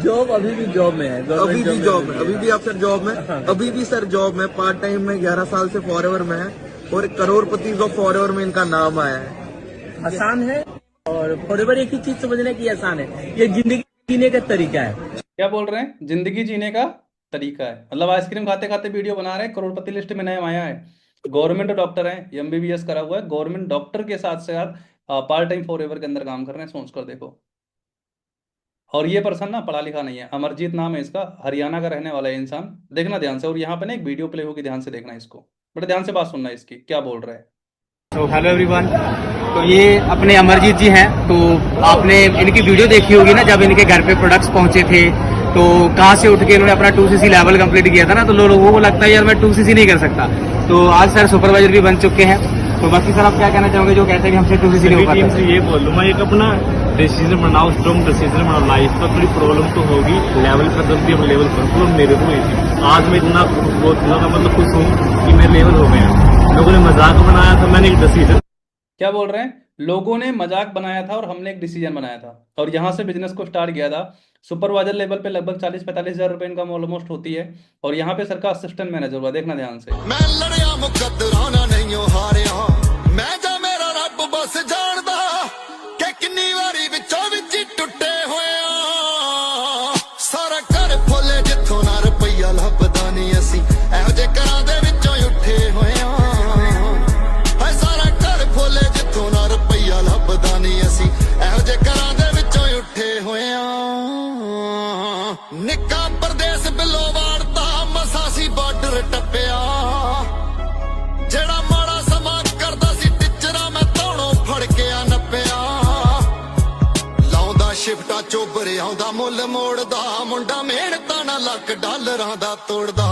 जॉब अभी भी जॉब में है। अभी भी जॉब में, अभी भी आप सर जॉब में? अभी भी सर जॉब में, पार्ट टाइम में 11 साल से फॉरएवर में है और करोड़पति ऑफ फॉरएवर में इनका नाम आया है। आसान है और फॉरएवर एक ही चीज समझने की आसान है, ये जिंदगी जीने का तरीका है। क्या बोल रहे हैं? जिंदगी जीने का तरीका है। मतलब आइसक्रीम खाते खाते वीडियो बना रहे हैं, करोड़पति लिस्ट में नाम आया है। गवर्नमेंट डॉक्टर है, एमबीबीएस करा हुआ है, गवर्नमेंट डॉक्टर के साथ साथ पार्ट टाइम फॉरएवर के अंदर काम कर रहे हैं। सोच कर देखो। और ये पर्सन ना पढ़ा लिखा नहीं है, अमरजीत नाम है इसका, हरियाणा का रहने वाला है इंसान। देखना ध्यान से। और यहाँ पे ना एक वीडियो प्ले होगी, ध्यान से देखना इसको, बड़े ध्यान से बात सुनना है इसकी, क्या बोल रहा है। तो हेलो एवरीवन, तो ये अपने अमरजीत जी हैं। तो आपने इनकी वीडियो देखी होगी ना, जब इनके घर पे प्रोडक्ट्स पहुंचे थे तो कहाँ से उठ के इन्होंने अपना 2cc लेवल कंप्लीट किया था ना, तो लोगों को लगता है यार मैं 2cc नहीं कर सकता। तो आज सर सुपरवाइजर भी बन चुके हैं। तो बाकी सर आप क्या कहना चाहोगे जो कहते हैं कि हमसे 2cc नहीं हो पाता? टीम से ये बोल दूँ मैं, एक अपना डिसीजन बनाओ, स्ट्रॉन्ग डिसीजन बनाओ। लाइफ का थोड़ी प्रॉब्लम तो होगी, लेवल पर जब भी हम लेवल पर प्रॉब्लम मेरे को हुई थी। आज मैं इतना बहुत ज्यादा मतलब खुश हूँ कि मेरे लेवल हो गया। लोगों ने मजाक बनाया था, मैंने एक डिसीजन। क्या बोल रहे हैं? लोगों ने मजाक बनाया था और हमने एक डिसीजन बनाया था और यहाँ से बिजनेस को स्टार्ट किया था। सुपरवाइजर लेवल पे लगभग 40-45 हजार रुपए इनकम ऑलमोस्ट होती है और यहाँ पे सरकार असिस्टेंट मैनेजर हुआ। देखना ध्यान से। मैं लड़िया मुकद्दराना नहीं हारिया, मैं जा मेरा रब बस जानदा कि किन्नी वारी विचों विच टुटे होया। सारा घर फुले जिथों ना रुपया लभदा नहीं, असी एहो जे घरां दे विचों उठे होया। हाय सारा घर फुले जिथों ना रुपया लभदा नहीं, असी एहो जे घरां दे विचों उठे होया। निक्का परदेस बिलो वाड़ता मसासी बॉर्डर टप्पिया, जेड़ा माड़ा समा करदा सी टिचरा मैं तौणों फड़ के आ नप्पिया। लाउंदा शिफ्टा चोबरे आउंदा मुੱਲ मोड़दा, मुंडा मिहनतां ना ਲੱਖ ਡਾਲਰਾਂ ਦਾ ਤੋੜਦਾ।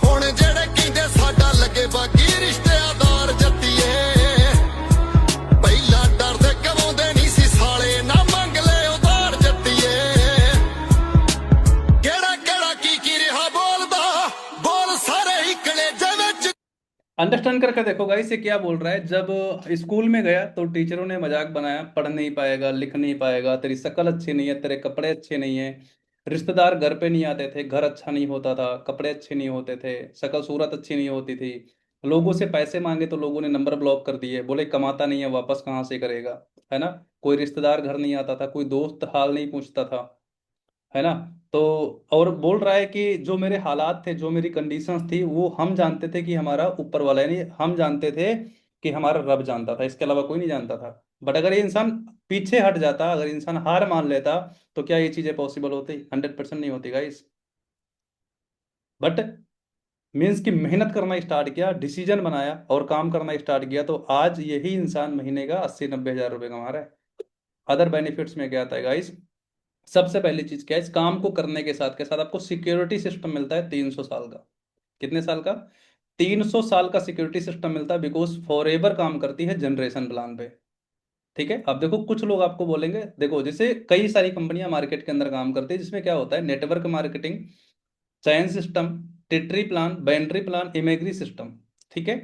ਹੁਣ ਜਿਹੜੇ ਕਹਿੰਦੇ ਸਾਡਾ ਲੱਗੇ ਬਾਕੀ ਰਿਸ਼ਤੇਦਾਰ ਜੱਤੀਏ, ਪਹਿਲਾਂ ਡਰਦੇ ਕਵਾਉਂਦੇ ਨਹੀਂ ਸੀ ਸਾਲੇ ਨਾ ਮੰਗ ਲੈ ਉਧਾਰ ਜੱਤੀਏ। अंडरस्टैंड करके देखो गाइस ये क्या बोल रहा है। जब स्कूल में गया तो टीचरों ने मजाक बनाया, पढ़ नहीं पाएगा, लिख नहीं पाएगा, तेरी शक्ल अच्छी नहीं है, तेरे कपड़े अच्छे नहीं है। रिश्तेदार घर पे नहीं आते थे, घर अच्छा नहीं होता था, कपड़े अच्छे नहीं होते थे, शक्ल सूरत अच्छी नहीं होती थी। लोगों से पैसे मांगे तो लोगों ने नंबर ब्लॉक कर दिए, बोले कमाता नहीं है वापस कहाँ से करेगा, है ना। कोई रिश्तेदार घर नहीं आता था, कोई दोस्त हाल नहीं पूछता था, है ना। तो और बोल रहा है कि जो मेरे हालात थे, जो मेरी कंडीशंस थी, वो हम जानते थे कि हमारा ऊपर वाला, यानी हम जानते थे कि हमारा रब जानता था, इसके अलावा कोई नहीं जानता था। बट अगर ये इंसान पीछे हट जाता, अगर इंसान हार मान लेता, तो क्या ये चीजें पॉसिबल होती? 100% नहीं होती गाइस। बट मीन्स कि मेहनत करना स्टार्ट किया, डिसीजन बनाया और काम करना स्टार्ट किया, तो आज यही इंसान महीने का 80-90 हजार रुपए कमा रहा है। अदर बेनिफिट्स में क्या आता है गाइस? सबसे पहली चीज क्या है, इस काम को करने के साथ आपको सिक्योरिटी सिस्टम मिलता है 300 साल का। कितने साल का? 300 साल का सिक्योरिटी सिस्टम मिलता है, बिकॉज फॉरएवर काम करती है जनरेशन प्लान पे। ठीक है। अब देखो कुछ लोग आपको बोलेंगे, देखो जैसे कई सारी कंपनियां मार्केट के अंदर काम करती है, जिसमें क्या होता है, नेटवर्क मार्केटिंग, चैन सिस्टम, टिटरी प्लान, बाइनरी प्लान, इमेजरी सिस्टम। ठीक है।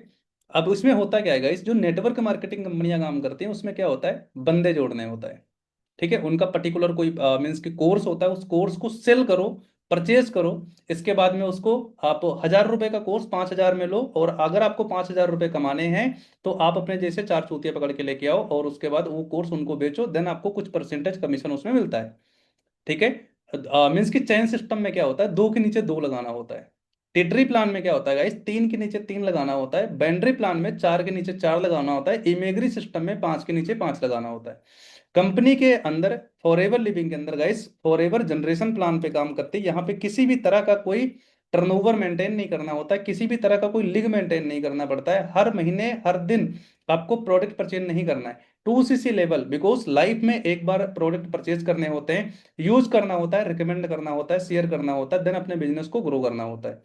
अब उसमें होता क्या है, इस जो नेटवर्क मार्केटिंग कंपनियां काम करती हैं उसमें क्या होता है, बंदे जोड़ने होता है। ठीक है। उनका पर्टिकुलर कोई मीन्स की कोर्स होता है, उस कोर्स को सेल करो, परचेज करो, इसके बाद में उसको आप 1000 रुपए का कोर्स 5000 में लो, और अगर आपको 5000 रुपए कमाने हैं तो आप अपने जैसे 4 चूतिया पकड़ के लेके आओ और उसके बाद वो कोर्स उनको बेचो, देन आपको कुछ परसेंटेज कमीशन उसमें मिलता है। ठीक है। मीन्स की चैन सिस्टम में क्या होता है, 2 के नीचे 2 लगाना होता है। टिटरी प्लान में क्या होता है गाइस, 3 के नीचे 3 लगाना होता है। बाइनरी प्लान में 4 के नीचे 4 लगाना होता है। इमेजरी सिस्टम में 5 के नीचे 5 लगाना होता है। कंपनी के अंदर फॉरएवर लिविंग के अंदर गाइस फॉरएवर जनरेशन प्लान पे काम करती है। यहाँ पे किसी भी तरह का कोई टर्नओवर मेंटेन नहीं करना होता है, किसी भी तरह का कोई लिग मेंटेन नहीं करना पड़ता है। हर महीने हर दिन आपको प्रोडक्ट परचेज नहीं करना है। 2cc लेवल, बिकॉज लाइफ में एक बार प्रोडक्ट परचेज करने होते हैं, यूज करना होता है, रिकमेंड करना होता है, शेयर करना होता है, देन अपने बिजनेस को ग्रो करना होता है।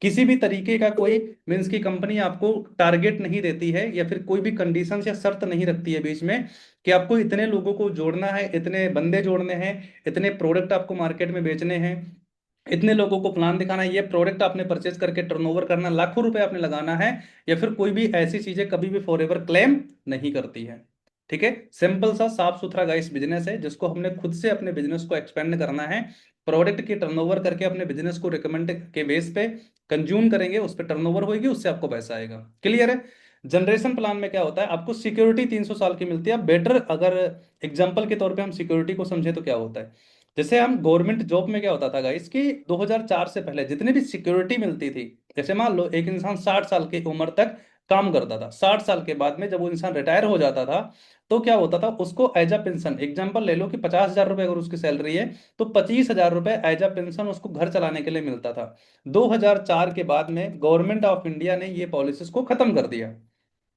किसी भी तरीके का कोई मीन्स की कंपनी आपको टारगेट नहीं देती है या फिर कोई भी कंडीशन या शर्त नहीं रखती है बीच में कि आपको इतने लोगों को जोड़ना है, इतने बंदे जोड़ने हैं, इतने प्रोडक्ट आपको मार्केट में बेचने हैं, इतने लोगों को प्लान दिखाना है, ये प्रोडक्ट आपने परचेज करके टर्नओवर करना, लाखों रुपए आपने लगाना है, या फिर कोई भी ऐसी चीजें कभी भी फॉरएवर क्लेम नहीं करती है। ठीक है, सिंपल सा साफ सुथरा गाइस बिजनेस है जिसको हमने खुद से अपने बिजनेस को एक्सपेंड करना है। प्रोडक्ट की टर्नओवर करके अपने बिजनेस को रिकमेंड के बेस पे कंज्यूम करेंगे, उस पर टर्नओवर होगी, उससे आपको पैसा आएगा। क्लियर है? जनरेशन प्लान में क्या होता है, आपको सिक्योरिटी 300 साल की मिलती है। बेटर अगर एग्जांपल के तौर पे हम सिक्योरिटी को समझे तो क्या होता है, जैसे हम गवर्नमेंट जॉब में क्या होता था गाइस कि 2004 से पहले जितनी भी सिक्योरिटी मिलती थी, जैसे मान लो एक इंसान 60 साल की उम्र तक काम करता था, 60 साल के बाद में जब वो इंसान रिटायर हो जाता था तो क्या होता था, उसको एज अ पेंशन, एग्जाम्पल ले लो कि 50,000 रुपए अगर उसकी सैलरी है तो 25,000 रुपए एज अ पेंशन उसको घर चलाने के लिए मिलता था। 2004 के बाद में गवर्नमेंट ऑफ इंडिया ने ये पॉलिसीज को खत्म कर दिया।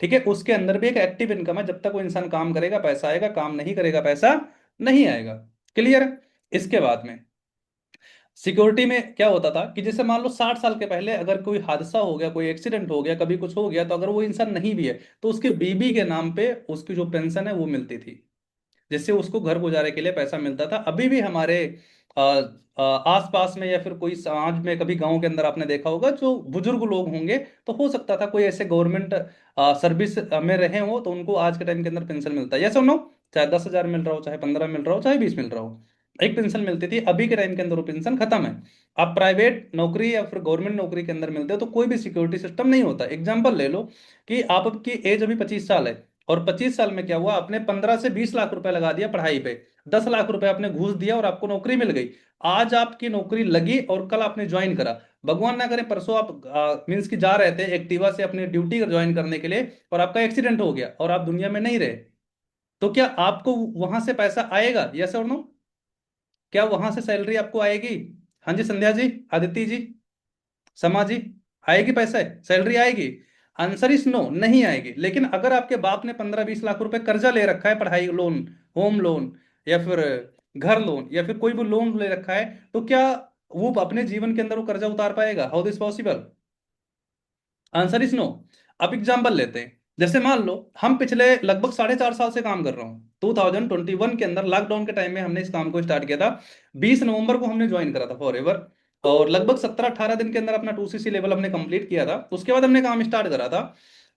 ठीक है, उसके अंदर भी एक एक्टिव इनकम है, जब तक वो इंसान काम करेगा पैसा आएगा, काम नहीं करेगा पैसा नहीं आएगा। क्लियर है? इसके बाद में सिक्योरिटी में क्या होता था कि जैसे मान लो 60 साल के पहले अगर कोई हादसा हो गया, कोई एक्सीडेंट हो गया, कभी कुछ हो गया, तो अगर वो इंसान नहीं भी है तो उसके बीबी के नाम पे उसकी जो पेंशन है वो मिलती थी, जिससे उसको घर गुजारे के लिए पैसा मिलता था। अभी भी हमारे आस पास में या फिर कोई समाज में, कभी गांव के अंदर आपने देखा होगा जो बुजुर्ग लोग होंगे, तो हो सकता था कोई ऐसे गवर्नमेंट सर्विस में रहे हो तो उनको आज के टाइम के अंदर पेंशन मिलता है। यस और नो? चाहे 10,000 मिल रहा हो, चाहे 15 मिल रहा हो, चाहे 20 मिल रहा हो, एक पेंशन मिलती थी। अभी के टाइम के अंदर वो पेंशन खत्म है। आप प्राइवेट नौकरी या फिर गवर्नमेंट नौकरी के अंदर मिलते हो तो कोई भी सिक्योरिटी सिस्टम नहीं होता। एग्जाम्पल ले लो कि आपकी एज अभी 25 साल है और 25 साल में क्या हुआ, आपने 15 से 20 लाख रुपए लगा दिया पढ़ाई पे, 10 लाख रुपए आपने घूस दिया और आपको नौकरी मिल गई। आज आपकी नौकरी लगी और कल आपने ज्वाइन करा, भगवान ना करे परसों आप मीन्स की जा रहे थे एक्टिवा से अपनी ड्यूटी ज्वाइन करने के लिए और आपका एक्सीडेंट हो गया और आप दुनिया में नहीं रहे, तो क्या आपको वहां से पैसा आएगा? यस और नो? क्या वहां से सैलरी आपको आएगी? हाँ जी, संध्या जी, आदित्य जी, समा जी, आएगी पैसे, सैलरी आएगी? आंसर इज नो, नहीं आएगी। लेकिन अगर आपके बाप ने 15-20 लाख रुपए कर्जा ले रखा है, पढ़ाई लोन, होम लोन, या फिर घर लोन, या फिर कोई भी लोन ले रखा है, तो क्या वो अपने जीवन के अंदर वो कर्जा उतार पाएगा? How this possible? Answer is no. अब एग्जाम्पल लेते हैं, जैसे मान लो हम पिछले लगभग 4.5 साल से काम कर रहा हूँ, 2021 के अंदर लॉकडाउन के टाइम में हमने इस काम को स्टार्ट किया था। 20 नवंबर को हमने ज्वाइन करा था फॉरएवर, और लगभग 17-18 दिन के अंदर अपना 2cc लेवल हमने कंप्लीट किया था। उसके बाद हमने काम स्टार्ट करा था।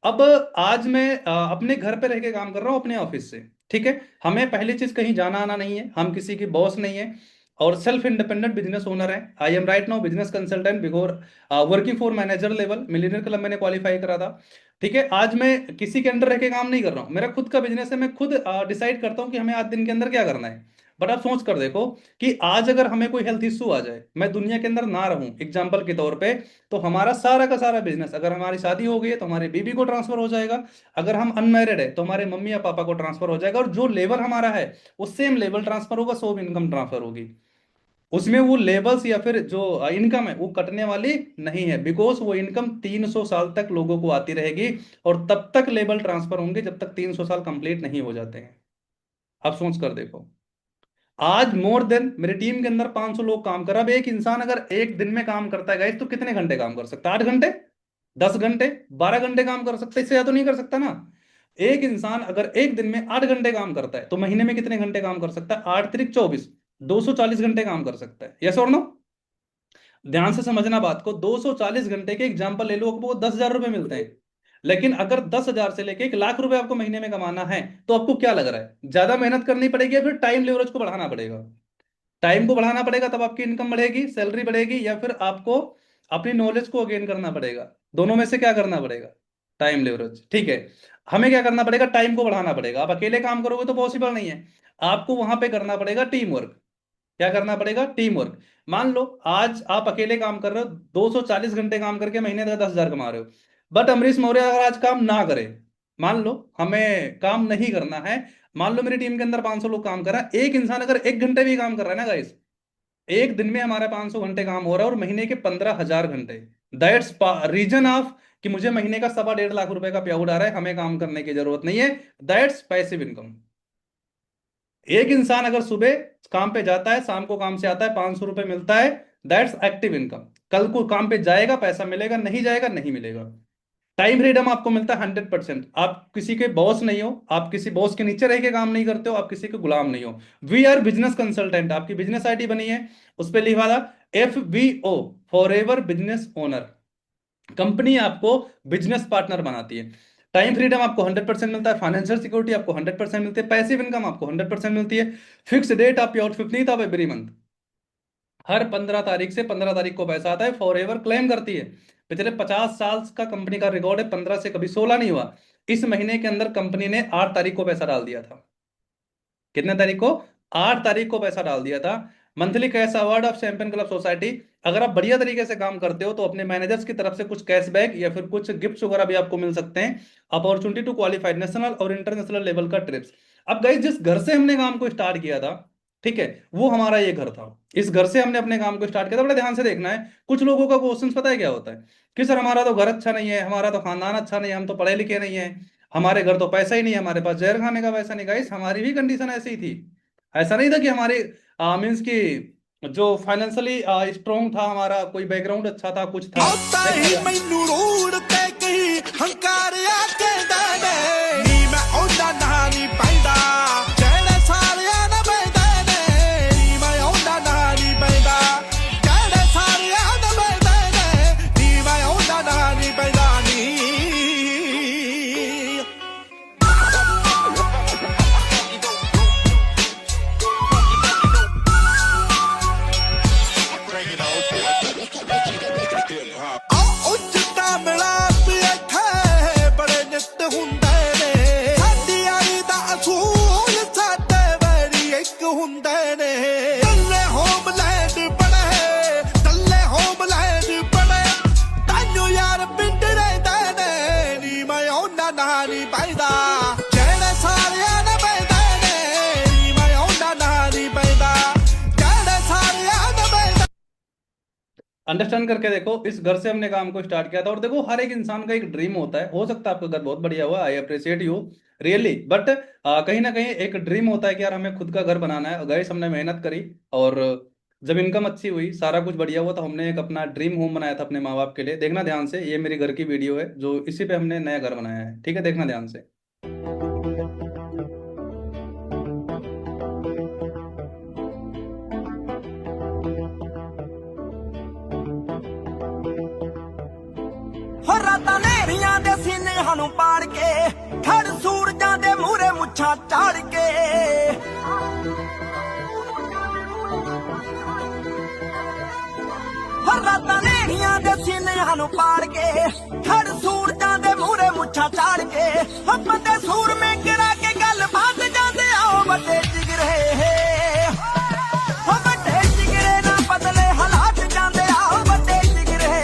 अब आज मैं अपने घर पे रह के काम कर रहा हूँ, अपने ऑफिस से। ठीक है, हमें पहली चीज कहीं जाना आना नहीं है, हम किसी की बॉस नहीं है, और सेल्फ इंडिपेंडेंट बिजनेस ओनर है। I am right now business consultant before working for manager level, millionaire club मैंने क्वालिफाई करा था। ठीक है, आज मैं किसी के अंडर रह के काम नहीं कर रहा हूँ, मेरा खुद का बिजनेस है, मैं खुद डिसाइड करता हूँ कि हमें आज दिन के अंदर क्या करना है। बट आप सोच कर देखो कि आज अगर हमें कोई हेल्थ इश्यू आ जाए, मैं दुनिया के अंदर ना रहूं एग्जाम्पल के तौर पे, तो हमारा सारा का सारा बिजनेस, अगर हमारी शादी हो गई है तो हमारी बीबी को ट्रांसफर हो जाएगा, अगर हम अनमैरिड है तो हमारे मम्मी या पापा को ट्रांसफर हो जाएगा, और जो लेवल हमारा है वो सेम लेवल ट्रांसफर होगा, सो इनकम ट्रांसफर होगी। उसमें वो लेबल्स या फिर जो इनकम है वो कटने वाली नहीं है, बिकॉज वो इनकम 300 साल तक लोगों को आती रहेगी, और तब तक लेबल ट्रांसफर होंगे जब तक 300 साल कंप्लीट नहीं हो जाते हैं। अब सोच कर देखो, आज मोर देन मेरी टीम के अंदर 500 लोग काम कर रहा है। अब एक इंसान अगर एक दिन में काम करता है गाइस, तो कितने घंटे काम कर सकता है? 8 घंटे, 10 घंटे, 12 घंटे काम कर सकता है, इससे ज्यादा तो नहीं कर सकता ना। एक इंसान अगर एक दिन में 8 घंटे काम करता है तो महीने में कितने घंटे काम कर सकता है? 8 × 3 = 24, 240 घंटे काम कर सकता है। यस और नो? ध्यान से समझना बात को, 240 घंटे के एग्जाम्पल ले लो, आपको 10,000 रुपए मिलते हैं। लेकिन अगर 10,000 से लेके 1 लाख रुपए आपको महीने में कमाना है, तो आपको क्या लग रहा है, ज्यादा मेहनत करनी पड़ेगी या फिर टाइम लेवरेज को बढ़ाना पड़ेगा? टाइम को बढ़ाना पड़ेगा, तब आपकी इनकम बढ़ेगी, सैलरी बढ़ेगी, या फिर आपको अपनी नॉलेज को गेन करना पड़ेगा? दोनों में से क्या करना पड़ेगा? Time leverage. ठीक है, हमें क्या करना पड़ेगा? टाइम को बढ़ाना पड़ेगा। आप अकेले काम करोगे तो पॉसिबल नहीं है, आपको वहां पे करना पड़ेगा टीम वर्क। क्या करना पड़ेगा? Team work. मान लो आज आप अकेले काम कर रहे हो, 240 घंटे काम करके महीने का 10,000 कमा रहे हो, बट अमरीश मौर्य अगर आज काम ना करे, मान लो हमें काम नहीं करना है, मान लो मेरी टीम के अंदर 500 लोग काम कर रहा है, एक इंसान अगर 1 घंटे भी काम कर रहा है ना गाइस, एक दिन में हमारा 500 घंटे काम हो रहा है और महीने के 15,000 घंटे, दैट्स रीजन ऑफ कि मुझे महीने का 1.5 लाख रुपए का प्याउड आ रहा है, हमें काम करने की जरूरत नहीं है, दैट्स पैसिव इनकम। एक इंसान अगर सुबह काम पे जाता है, शाम को काम से आता है, 500 रुपए मिलता है, दैट्स एक्टिव इनकम। कल को काम पे जाएगा पैसा मिलेगा, नहीं जाएगा नहीं मिलेगा। टाइम फ्रीडम आपको मिलता है 100%। आप किसी के बॉस नहीं हो, आप किसी बॉस के नीचे रह के काम नहीं करते हो, आप किसी के गुलाम नहीं हो। वी आर बिजनेस कंसल्टेंट, आपकी बिजनेस आईडी बनी है, उस पर लिखा था FBO, forever business owner. Company आपको बिजनेस पार्टनर बनाती है। टाइम फ्रीडम आपको 100% मिलता है, फाइनेंशियल सिक्योरिटी आपको 100% मिलती है, पैसिव इनकम आपको 100% मिलती है, fix date of your 15th of every month, हर 15 तारीख से 15 तारीख को पैसा आता है, फॉरएवर क्लेम करती है। पिछले 50 साल का कंपनी का रिकॉर्ड है, 15 से कभी 16 नहीं हुआ। इस महीने के अंदर कंपनी ने 8 तारीख को पैसा डाल दिया था। कितने तारीख को? 8 तारीख को पैसा डाल दिया था। Monthly cash award of champion club society. अगर आप बढ़िया तरीके से काम करते हो तो अपने मैनेजर्स की तरफ से कुछ कैशबैक या फिर कुछ गिफ्ट वगैरह भी आपको मिल सकते हैं। अपॉर्चुनिटी टू क्वालिफाई नेशनल और इंटरनेशनल लेवल का ट्रिप्स। अब गाइस, जिस घर से हमने काम को स्टार्ट किया था, ठीक है, वो हमारा ये घर था। इस घर से हमने अपने काम को स्टार्ट किया था। बड़े ध्यान से देखना है। कुछ लोगों का क्वेश्चन पता है क्या होता है कि सर हमारा तो घर अच्छा नहीं है, हमारा तो खानदान अच्छा नहीं है, हम तो पढ़े लिखे नहीं है, हमारे घर तो पैसा ही नहीं है, हमारे पास जहर खाने का पैसा नहीं। गाइस, हमारी भी कंडीशन ऐसी ही थी। ऐसा नहीं था कि हमारे मीन्स की जो फाइनेंशियली स्ट्रॉन्ग था, हमारा कोई बैकग्राउंड अच्छा था, कुछ था। मैनू रोड ते कहीं हंकारिया कहदा ने नी मैं ओदा नहानी पैंदा जेड़े सारिया ना पैंदा ने नी मैं ओदा नहानी पैंदा जेड़े सारिया ना पैंदा ने नी मैं ओदा नहानी पैंदा नी। अंडरस्टैंड करके देखो, इस घर से हमने काम को स्टार्ट किया था। और देखो, हर एक इंसान का एक ड्रीम होता है। हो सकता है आपका घर बहुत बढ़िया हुआ, I appreciate you really, but कहीं ना कहीं एक ड्रीम होता है कि यार हमें खुद का घर बनाना है। गाइस, हमने मेहनत करी और जब इनकम अच्छी हुई, सारा कुछ बढ़िया हुआ, तो हमने एक अपना ड्रीम होम बनाया था अपने माँ बाप के लिए। देखना ध्यान से, ये मेरे घर की वीडियो है जो इसी पे हमने नया घर बनाया है, ठीक है, देखना ध्यान से। रातां नेरियां दे सीने हानू पाड़ के खड़ सूरजां दे मूरे मुच्छां चाड़ के रातां नेरियां दे सीने हानू पाड़ के खड़ सूरजां दे मूरे मुच्छां चाड़ के बंदे सूर में गिरा के गल बात जांदे आओ बड़े जिगरे बड़े जिगरे ना बदले हालात जांदे आओ बड़े जिगरे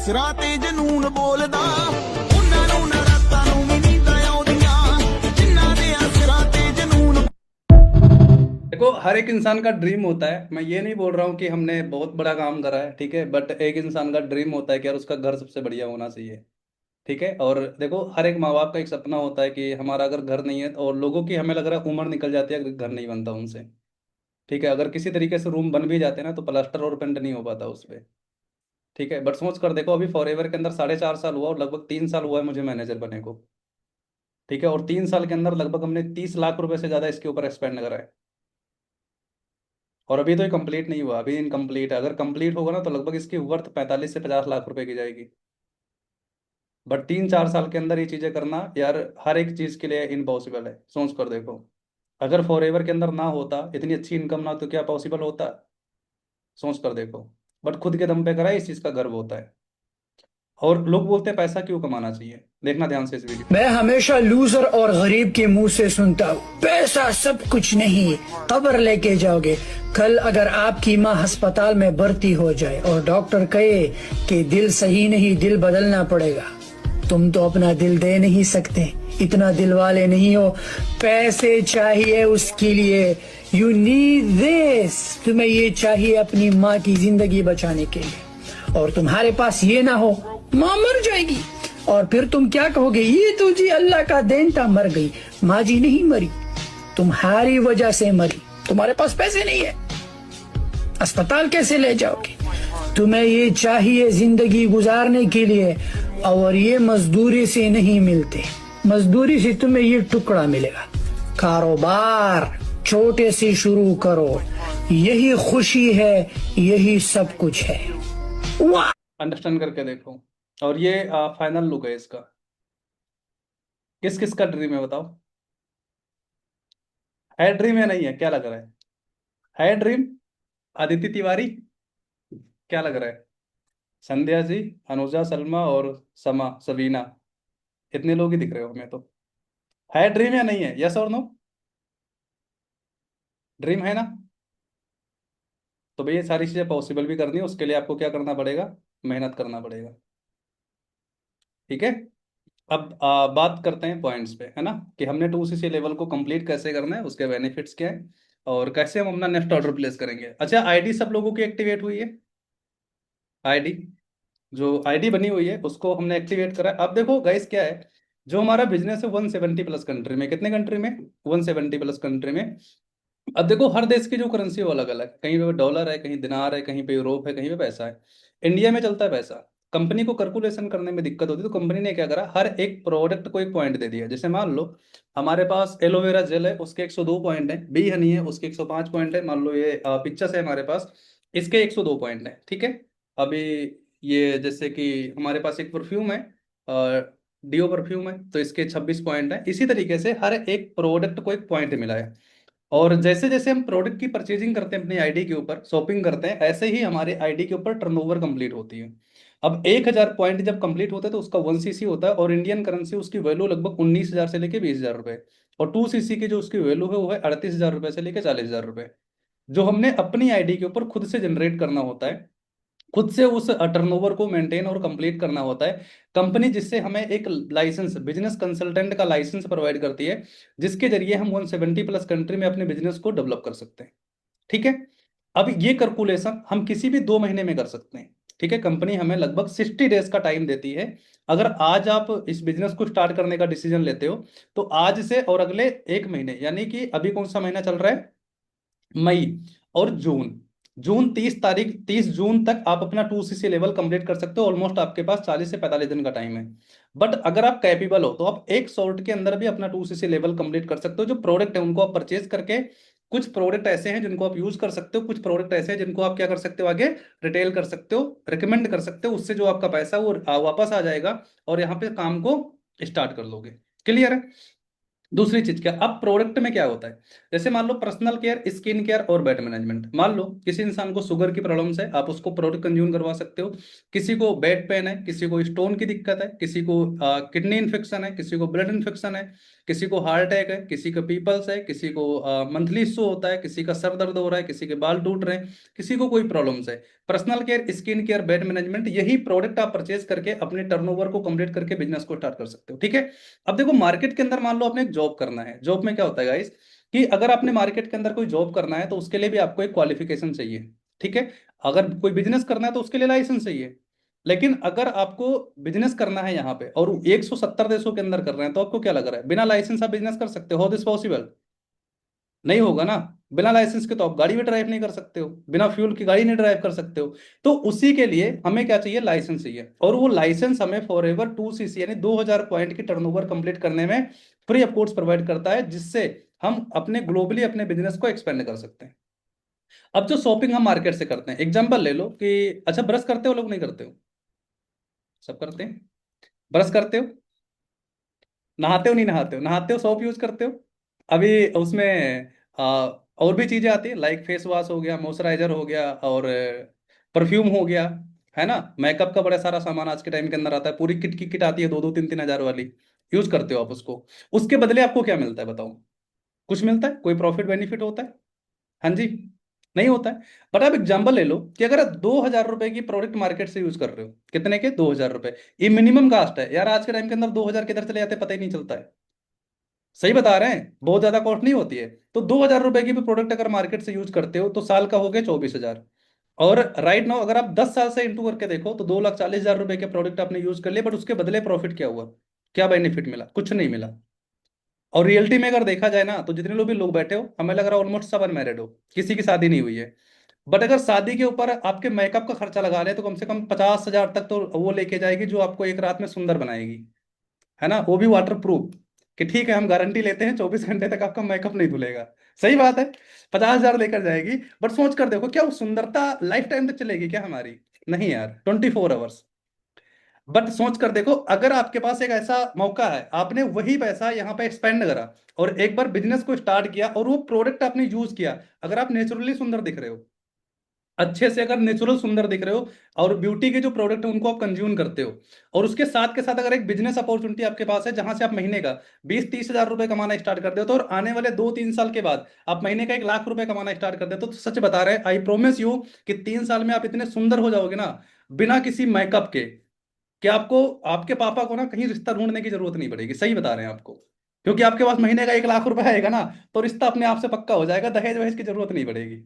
ਸਿਰਾਂ ਤੇ ਜਨੂਨ ਬੋਲਦਾ ਉਹਨਾਂ ਨੂੰ ਨਾ ਰਾਤਾਂ ਨੂੰ ਵੀ ਨੀਂਦਾਂ ਆਉਂਦੀਆਂ ਜਿਨ੍ਹਾਂ ਦੇ ਸਿਰਾਂ ਤੇ ਜਨੂਨ। देखो हर एक इंसान का ड्रीम होता है, मैं ये नहीं बोल रहा हूँ कि हमने बहुत बड़ा काम करा है, ठीक है, बट एक इंसान का ड्रीम होता है कि यार उसका घर सबसे बढ़िया होना चाहिए, ठीक है। और देखो हर एक माँ बाप का एक सपना होता है कि हमारा अगर घर नहीं है, और लोगों की हमें लग रहा है उम्र निकल जाती है अगर घर नहीं बनता उनसे, ठीक है। अगर किसी तरीके से रूम बन भी जाते हैं ना तो प्लास्टर और पेंट नहीं हो पाता उस पर, ठीक है। बट सोच कर देखो अभी फॉरएवर के अंदर 4.5 साल हुआ और लगभग 3 साल हुआ है मुझे मैनेजर बने को, ठीक है। और 3 साल के अंदर लगभग हमने 30 लाख रुपए से ज़्यादा इसके ऊपर एक्सपेंड करा है, और अभी तो ये कंप्लीट नहीं हुआ, अभी इनकम्प्लीट है। अगर कंप्लीट होगा ना तो लगभग इसकी वर्थ 45 से 50 लाख रुपए की जाएगी। बट 3-4 साल के अंदर ये चीज़ें करना यार हर एक चीज़ के लिए इम्पॉसिबल है। सोच कर देखो अगर फॉरएवर के अंदर ना होता, इतनी अच्छी इनकम ना, तो क्या पॉसिबल होता? सोच कर देखो। बट खुद के दम पे करा, इस चीज़ का गर्व होता है। और लोग बोलते हैं पैसा क्यों कमाना चाहिए, देखना ध्यान से इस वीडियो। मैं हमेशा लूजर और गरीब के मुंह से सुनता हूँ पैसा सब कुछ नहीं, खबर लेके जाओगे। कल अगर आपकी माँ अस्पताल में भर्ती हो जाए और डॉक्टर कहे कि दिल सही नहीं, दिल बदलना पड़ेगा, तुम तो अपना दिल दे नहीं सकते, इतना दिल वाले नहीं हो। पैसे चाहिए उसके लिए, यू नीड दिस, तुम्हें ये चाहिए अपनी माँ की जिंदगी बचाने के लिए। और तुम्हारे पास ये ना हो, माँ मर जाएगी और फिर तुम क्या कहोगे, ये तो जी अल्लाह का देन था, मर गई। माँ जी नहीं मरी, तुम्हारी वजह से मरी, तुम्हारे पास पैसे नहीं है, अस्पताल कैसे ले जाओगे? तुम्हें ये चाहिए जिंदगी गुजारने के लिए, और ये मजदूरी से नहीं मिलते। मजदूरी से तुम्हें ये टुकड़ा मिलेगा। कारोबार छोटे से शुरू करो, यही खुशी है, यही सब कुछ है। अंडरस्टैंड करके देखो। और ये फाइनल लुक है इसका। किस किस का ड्रीम है बताओ? है ड्रीम या नहीं है? क्या लग रहा है ड्रीम? आदित्य तिवारी, क्या लग रहा है? संध्या जी, अनुजा, सलमा और समा, सबीना, इतने लोग ही दिख रहे हो हमें। तो है ड्रीम या नहीं है? यस और नो? ड्रीम है ना? तो भैया सारी चीजें पॉसिबल भी करनी है, उसके लिए आपको क्या करना पड़ेगा? मेहनत करना पड़ेगा, ठीक है। अब बात करते हैं पॉइंट्स पे, है ना, कि हमने 2cc लेवल को कंप्लीट कैसे करना है, उसके बेनिफिट्स क्या है, और कैसे हम अपना नेक्स्ट ऑर्डर प्लेस करेंगे। अच्छा, आईडी सब लोगों की एक्टिवेट हुई है? आईडी, जो आईडी बनी हुई है उसको हमने एक्टिवेट करा है। अब देखो गाइस क्या है, जो हमारा बिजनेस है 170 प्लस कंट्री में, कितने कंट्री में? 170 प्लस कंट्री में। अब देखो हर देश की जो करेंसी है वो अलग अलग, कहीं पे डॉलर है, कहीं दिनार है, कहीं पे यूरोप है, कहीं पे पैसा है। इंडिया में चलता है पैसा। कंपनी को कैलकुलेशन करने में दिक्कत होती है, तो कंपनी ने क्या करा, हर एक प्रोडक्ट को एक पॉइंट दे दिया। जैसे मान लो हमारे पास एलोवेरा जेल है, उसके 102 पॉइंट है, बी हनी है उसके 105 पॉइंट है, मान लो ये पिक्चर्स है हमारे पास, इसके 102 पॉइंट है, ठीक है। अभी ये जैसे कि हमारे पास एक परफ्यूम है, डियो परफ्यूम है, तो इसके 26 पॉइंट है। इसी तरीके से हर एक प्रोडक्ट को एक पॉइंट मिला है। और जैसे जैसे हम प्रोडक्ट की परचेजिंग करते हैं अपनी आईडी के ऊपर, शॉपिंग करते हैं, ऐसे ही हमारे आईडी के ऊपर टर्नओवर कंप्लीट होती है। अब 1000 पॉइंट जब कंप्लीट होता है तो उसका 1cc होता है, और इंडियन करेंसी उसकी वैल्यू लगभग 19,000 से लेके 20,000 रुपए, और 2cc की जो उसकी वैल्यू है वो है 38,000 रुपए से लेके 40,000 रुपए, जो हमने अपनी आईडी के ऊपर खुद से जनरेट करना होता है, खुद से उस टर्नओवर को मेंटेन और कंप्लीट करना होता है। कंपनी जिससे हमें एक लाइसेंस, बिजनेस कंसल्टेंट का लाइसेंस प्रोवाइड करती है, जिसके जरिए हम 170 प्लस कंट्री में अपने बिजनेस को डेवलप कर सकते हैं, ठीक है। अब ये कैलकुलेशन हम किसी भी 2 महीने में कर सकते हैं, ठीक है। कंपनी हमें लगभग 60 डेज का टाइम देती है। अगर आज आप इस बिजनेस को स्टार्ट करने का डिसीजन लेते हो तो आज से और अगले 1 महीने, यानी कि अभी कौन सा महीना चल रहा है, मई और जून 30 जून तक आप अपना 2cc लेवल कंप्लीट कर सकते हो। ऑलमोस्ट आपके पास 40 से 45 दिन का टाइम है। बट अगर आप कैपेबल हो तो आप एक शॉर्ट के अंदर भी अपना 2cc लेवल कंप्लीट कर सकते हो। जो प्रोडक्ट है उनको आप परचेज करके, कुछ प्रोडक्ट ऐसे हैं जिनको आप यूज कर सकते हो, कुछ प्रोडक्ट ऐसे हैं जिनको आप क्या कर सकते हो, आगे रिटेल कर सकते हो, रिकमेंड कर सकते हो, उससे जो आपका पैसा वो वापस आ जाएगा और यहाँ पे काम को स्टार्ट कर लोगे। क्लियर है? दूसरी चीज क्या, अब प्रोडक्ट में क्या होता है, जैसे मान लो पर्सनल केयर, स्किन केयर और वेट मैनेजमेंट। मान लो किसी इंसान को शुगर की प्रॉब्लम्स है, आप उसको प्रोडक्ट कंज्यूम करवा सकते हो। किसी को बैक पेन है, किसी को स्टोन की दिक्कत है, किसी को किडनी इन्फेक्शन है, किसी को ब्लड इन्फेक्शन है, किसी को हार्ट अटैक है, किसी का पीपल्स है, किसी को मंथली इश्यू होता है, किसी का सर दर्द हो रहा है, किसी के बाल टूट रहे हैं, किसी को कोई प्रॉब्लम्स है। Personal care, skin care, bed management, यही प्रोडक्ट आप परचेज करके अपने टर्नओवर को कंप्लीट करके बिजनेस को स्टार्ट कर सकते हो। ठीक है, अब देखो मार्केट के अंदर मान लो आपने एक जॉब करना है। जॉब में क्या होता है गाइस कि अगर आपने मार्केट के अंदर कोई जॉब करना है तो उसके लिए भी आपको एक क्वालिफिकेशन चाहिए। ठीक है, अगर कोई बिजनेस करना है तो उसके लिए लाइसेंस चाहिए। लेकिन अगर आपको बिजनेस करना है यहाँ पे और 170 देशों के अंदर कर रहे हैं, तो आपको क्या लग रहा है बिना लाइसेंस आप बिजनेस कर सकते हो? दिस पॉसिबल नहीं होगा ना। बिना लाइसेंस के तो आप गाड़ी भी ड्राइव नहीं कर सकते हो, बिना फ्यूल की गाड़ी नहीं ड्राइव कर सकते हो। तो उसी के लिए हमें क्या चाहिए? लाइसेंस चाहिए। और वो लाइसेंस हमें फॉरएवर 2cc यानी 2000 पॉइंट की टर्नओवर कंप्लीट करने में फ्री ऑफ कोर्स प्रोवाइड करता है, जिससे हम अपने ग्लोबली अपने बिजनेस को एक्सपेंड कर सकते हैं। अब जो शॉपिंग हम मार्केट से करते हैं, एग्जांपल ले लो कि अच्छा ब्रश करते हो लोग? नहीं करते हो? सब करते हैं। ब्रश करते हो? नहाते हो? नहीं नहाते हो? नहाते हो? सोप यूज करते हो? अभी उसमें और भी चीजें आती है, लाइक फेस वॉश हो गया, मॉइस्चराइजर हो गया, और परफ्यूम हो गया, है ना। मेकअप का बड़ा सारा सामान आज के टाइम के अंदर आता है, पूरी किट की किट आती है 2-2, 3-3 हजार वाली। यूज करते हो आप उसको। उसके बदले आपको क्या मिलता है बताओ? कुछ मिलता है? कोई प्रॉफिट बेनिफिट होता है? हाँ जी, नहीं होता है। बट आप एग्जाम्पल ले लो कि अगर आप 2000 रुपए की प्रोडक्ट मार्केट से यूज कर रहे हो, कितने के? 2000 रुपए। ये मिनिमम कास्ट है यार। आज के टाइम के अंदर 2000 किधर चले जाते हैं पता ही नहीं चलता है। सही बता रहे हैं, बहुत ज्यादा कॉस्ट नहीं होती है। तो 2000 रुपए की भी प्रोडक्ट अगर मार्केट से यूज करते हो तो साल का हो गया 24,000। और राइट नाउ अगर आप 10 साल से इंटू करके देखो तो 2,40,000 रुपए के प्रोडक्ट आपने यूज कर लिए, बट उसके बदले प्रॉफिट क्या हुआ? क्या बेनिफिट मिला? कुछ नहीं मिला। और रियलिटी में अगर देखा जाए ना तो जितने लोग भी लोग बैठे हो, हमें लग रहा है ऑलमोस्ट सब अनमैरिड हो, किसी की शादी नहीं हुई है। बट अगर शादी के ऊपर आपके मेकअप का खर्चा लगा ले तो कम से कम 50,000 तक तो वो लेके जाएगी, जो आपको एक रात में सुंदर बनाएगी, है ना। वो भी वाटर प्रूफ, कि ठीक है हम गारंटी लेते हैं 24 घंटे तक आपका मेकअप नहीं धुलेगा। सही बात है, 50,000 लेकर जाएगी। बट सोच कर देखो, क्या वो सुंदरता लाइफ टाइम तक चलेगी क्या हमारी? नहीं यार, 24 आवर्स। बट सोच कर देखो, अगर आपके पास एक ऐसा मौका है, आपने वही पैसा यहाँ पे एक्सपेंड करा और एक बार बिजनेस को स्टार्ट किया और वो प्रोडक्ट आपने यूज किया। अगर आप नेचुरली सुंदर दिख रहे हो, अच्छे से अगर नेचुरल सुंदर दिख रहे हो, और ब्यूटी के जो प्रोडक्ट है उनको आप कंज्यूम करते हो, और उसके साथ के साथ अगर एक बिजनेस अपॉर्चुनिटी आपके पास है जहां से आप महीने का 20-30 हजार रुपए कमाना स्टार्ट कर देते हो, और आने वाले 2-3 साल के बाद आप महीने का 1 लाख रुपए कमाना स्टार्ट कर देते हो, तो सच बता रहे हैं, आई प्रोमिस यू कि 3 साल में आप इतने सुंदर हो जाओगे ना, बिना किसी मेकअप के, कि आपको आपके पापा को ना कहीं रिश्ता ढूंढने की जरूरत नहीं पड़ेगी। सही बता रहे हैं आपको, क्योंकि आपके पास महीने का 1 लाख रुपए आएगा ना, तो रिश्ता अपने आप से पक्का हो जाएगा, दहेज वहेज की जरूरत नहीं पड़ेगी।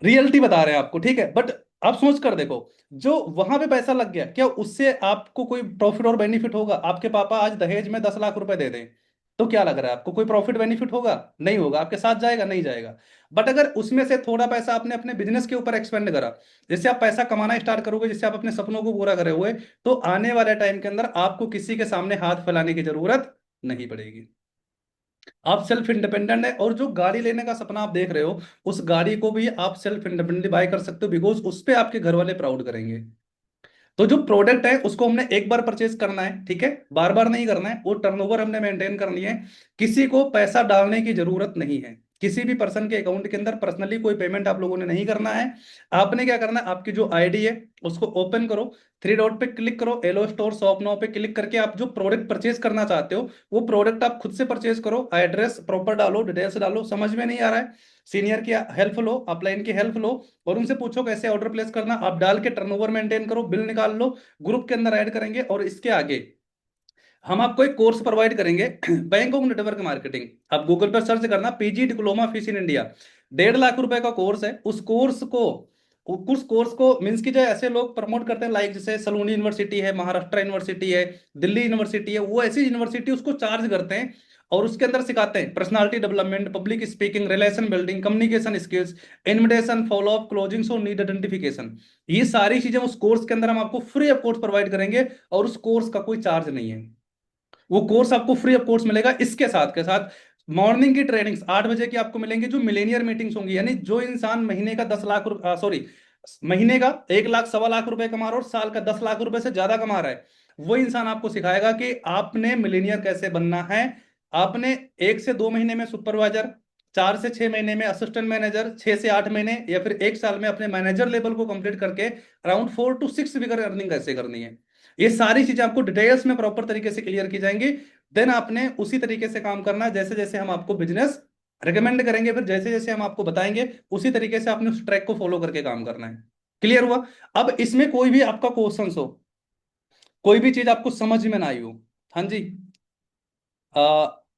रियलिटी बता रहे हैं आपको, ठीक है। बट आप सोच कर देखो, जो वहां पे पैसा लग गया, क्या उससे आपको कोई प्रॉफिट और बेनिफिट होगा? आपके पापा आज दहेज में 10 लाख रुपए दे दें तो क्या लग रहा है आपको? कोई प्रॉफिट बेनिफिट होगा? नहीं होगा। आपके साथ जाएगा? नहीं जाएगा। बट अगर उसमें से थोड़ा पैसा आपने अपने बिजनेस के ऊपर एक्सपेंड करा, जिससे आप पैसा कमाना स्टार्ट करोगे, जिससे आप अपने सपनों को पूरा करे हुए, तो आने वाले टाइम के अंदर आपको किसी के सामने हाथ फैलाने की जरूरत नहीं पड़ेगी। आप सेल्फ इंडिपेंडेंट है, और जो गाड़ी लेने का सपना आप देख रहे हो, उस गाड़ी को भी आप सेल्फ इंडिपेंडेंटली बाय कर सकते हो, बिकॉज उस पे आपके घर वाले प्राउड करेंगे। तो जो प्रोडक्ट है उसको हमने एक बार परचेज करना है, ठीक है, बार बार नहीं करना है। वो टर्नओवर हमने मेंटेन करनी है। किसी को पैसा डालने की जरूरत नहीं है, किसी भी पर्सन के अकाउंट के अंदर पर्सनली कोई पेमेंट आप लोगों ने नहीं करना है। आपने क्या करना है, आपकी जो आईडी है उसको ओपन करो, 3 डॉट पे क्लिक करो, एलो स्टोर शॉप नाउ पे क्लिक करके आप जो प्रोडक्ट परचेज करना चाहते हो वो प्रोडक्ट आप खुद से परचेज करो। एड्रेस प्रॉपर डालो, डिटेल्स डालो। समझ में नहीं आ रहा है, सीनियर की हेल्प लो, अपलाइन की हेल्प लो, और उनसे पूछो कैसे ऑर्डर प्लेस करना। आप डाल के टर्नओवर मेंटेन करो, बिल निकाल लो, ग्रुप के अंदर ऐड करेंगे। और इसके आगे हम आपको एक कोर्स प्रोवाइड करेंगे, बैंक ऑफ नेटवर्क मार्केटिंग। आप गूगल पर सर्च करना, PG diploma fees in India, 1.5 lakh रुपए का कोर्स है। उस कोर्स को मीन्स की जो ऐसे लोग प्रमोट करते हैं, लाइक जैसे सलूनी यूनिवर्सिटी है, महाराष्ट्र यूनिवर्सिटी है, दिल्ली यूनिवर्सिटी है, वो ऐसी यूनिवर्सिटी उसको चार्ज करते हैं और उसके अंदर सिखाते हैं personality development, public speaking, relation building, communication skills, invitation, follow up, closing, so need identification. ये सारी चीजें उस कोर्स के अंदर हम आपको फ्री ऑफ कोर्स प्रोवाइड करेंगे, और उस कोर्स का कोई चार्ज नहीं है। वो कोर्स आपको फ्री ऑफ कोर्स मिलेगा। इसके साथ के साथ मॉर्निंग की ट्रेनिंग्स 8 बजे की आपको मिलेंगी, जो मिलेनियर मीटिंग्स होंगी, यानी जो इंसान महीने का 10 लाख सॉरी महीने का 1 लाख 1.25 लाख रुपए कमा रहा है और साल का 10 लाख रुपए से ज्यादा कमा रहा है, वो इंसान आपको सिखाएगा कि आपने मिलेनियर कैसे बनना है। आपने 1 से 2 महीने में सुपरवाइजर, 4 से 6 महीने में असिस्टेंट मैनेजर, 6 से 8 महीने या फिर 1 साल में अपने मैनेजर लेवल को कंप्लीट करके अराउंड 4 to 6 फिगर अर्निंग कैसे करनी है। ये सारी चीजें आपको डिटेल्स में प्रॉपर तरीके से क्लियर की जाएंगी। देन आपने उसी तरीके से काम करना है, जैसे जैसे हम आपको बिजनेस रिकमेंड करेंगे, फिर जैसे जैसे हम आपको बताएंगे उसी तरीके से आपने उस ट्रैक को फॉलो करके काम करना है। क्लियर हुआ? अब इसमें कोई भी आपका क्वेश्चन हो, कोई भी चीज आपको समझ में ना आई हो। हाँ जी, अ,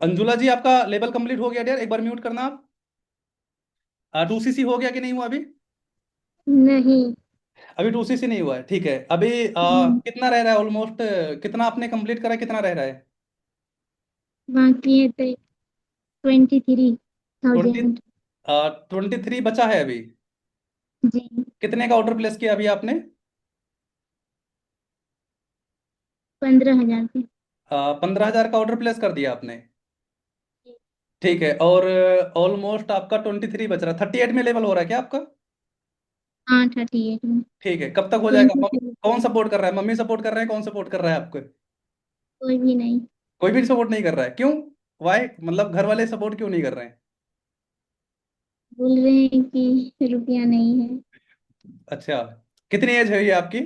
अंजुला जी आपका लेवल कंप्लीट हो गया डियर, एक बार म्यूट करना आप। 2cc हो गया कि नहीं हुआ अभी? नहीं। अभी 2cc नहीं हुआ है, ठीक है। अभी कितना रह रहा है ऑलमोस्ट, कितना आपने कंप्लीट करा, कितना रह रहा है? बाकी है तो 20 23,000। 23 बचा है अभी। जी। कितने का ऑर्डर प्लेस किया अभी आपने? 15,000 पे। 15,000 का ऑर्डर प्लेस कर दिया आपने, ठीक है। और ऑलमोस्ट आपका 23 बच रहा है, 38 में लेवल हो रहा है क्या आपका? हाँ 38 में। ठीक है, कब तक हो जाएगा? 23। कौन सपोर्ट कर रहा है? मम्मी सपोर्ट कर रहे हैं? कौन सपोर्ट कर रहा है आपको? कोई भी नहीं। कोई भी सपोर्ट नहीं कर रहा है, क्यों? वाई, मतलब घर वाले सपोर्ट क्यों नहीं कर रहे हैं? बोल रहे हैं कि रुपया नहीं है। अच्छा, कितनी एज है ये आपकी?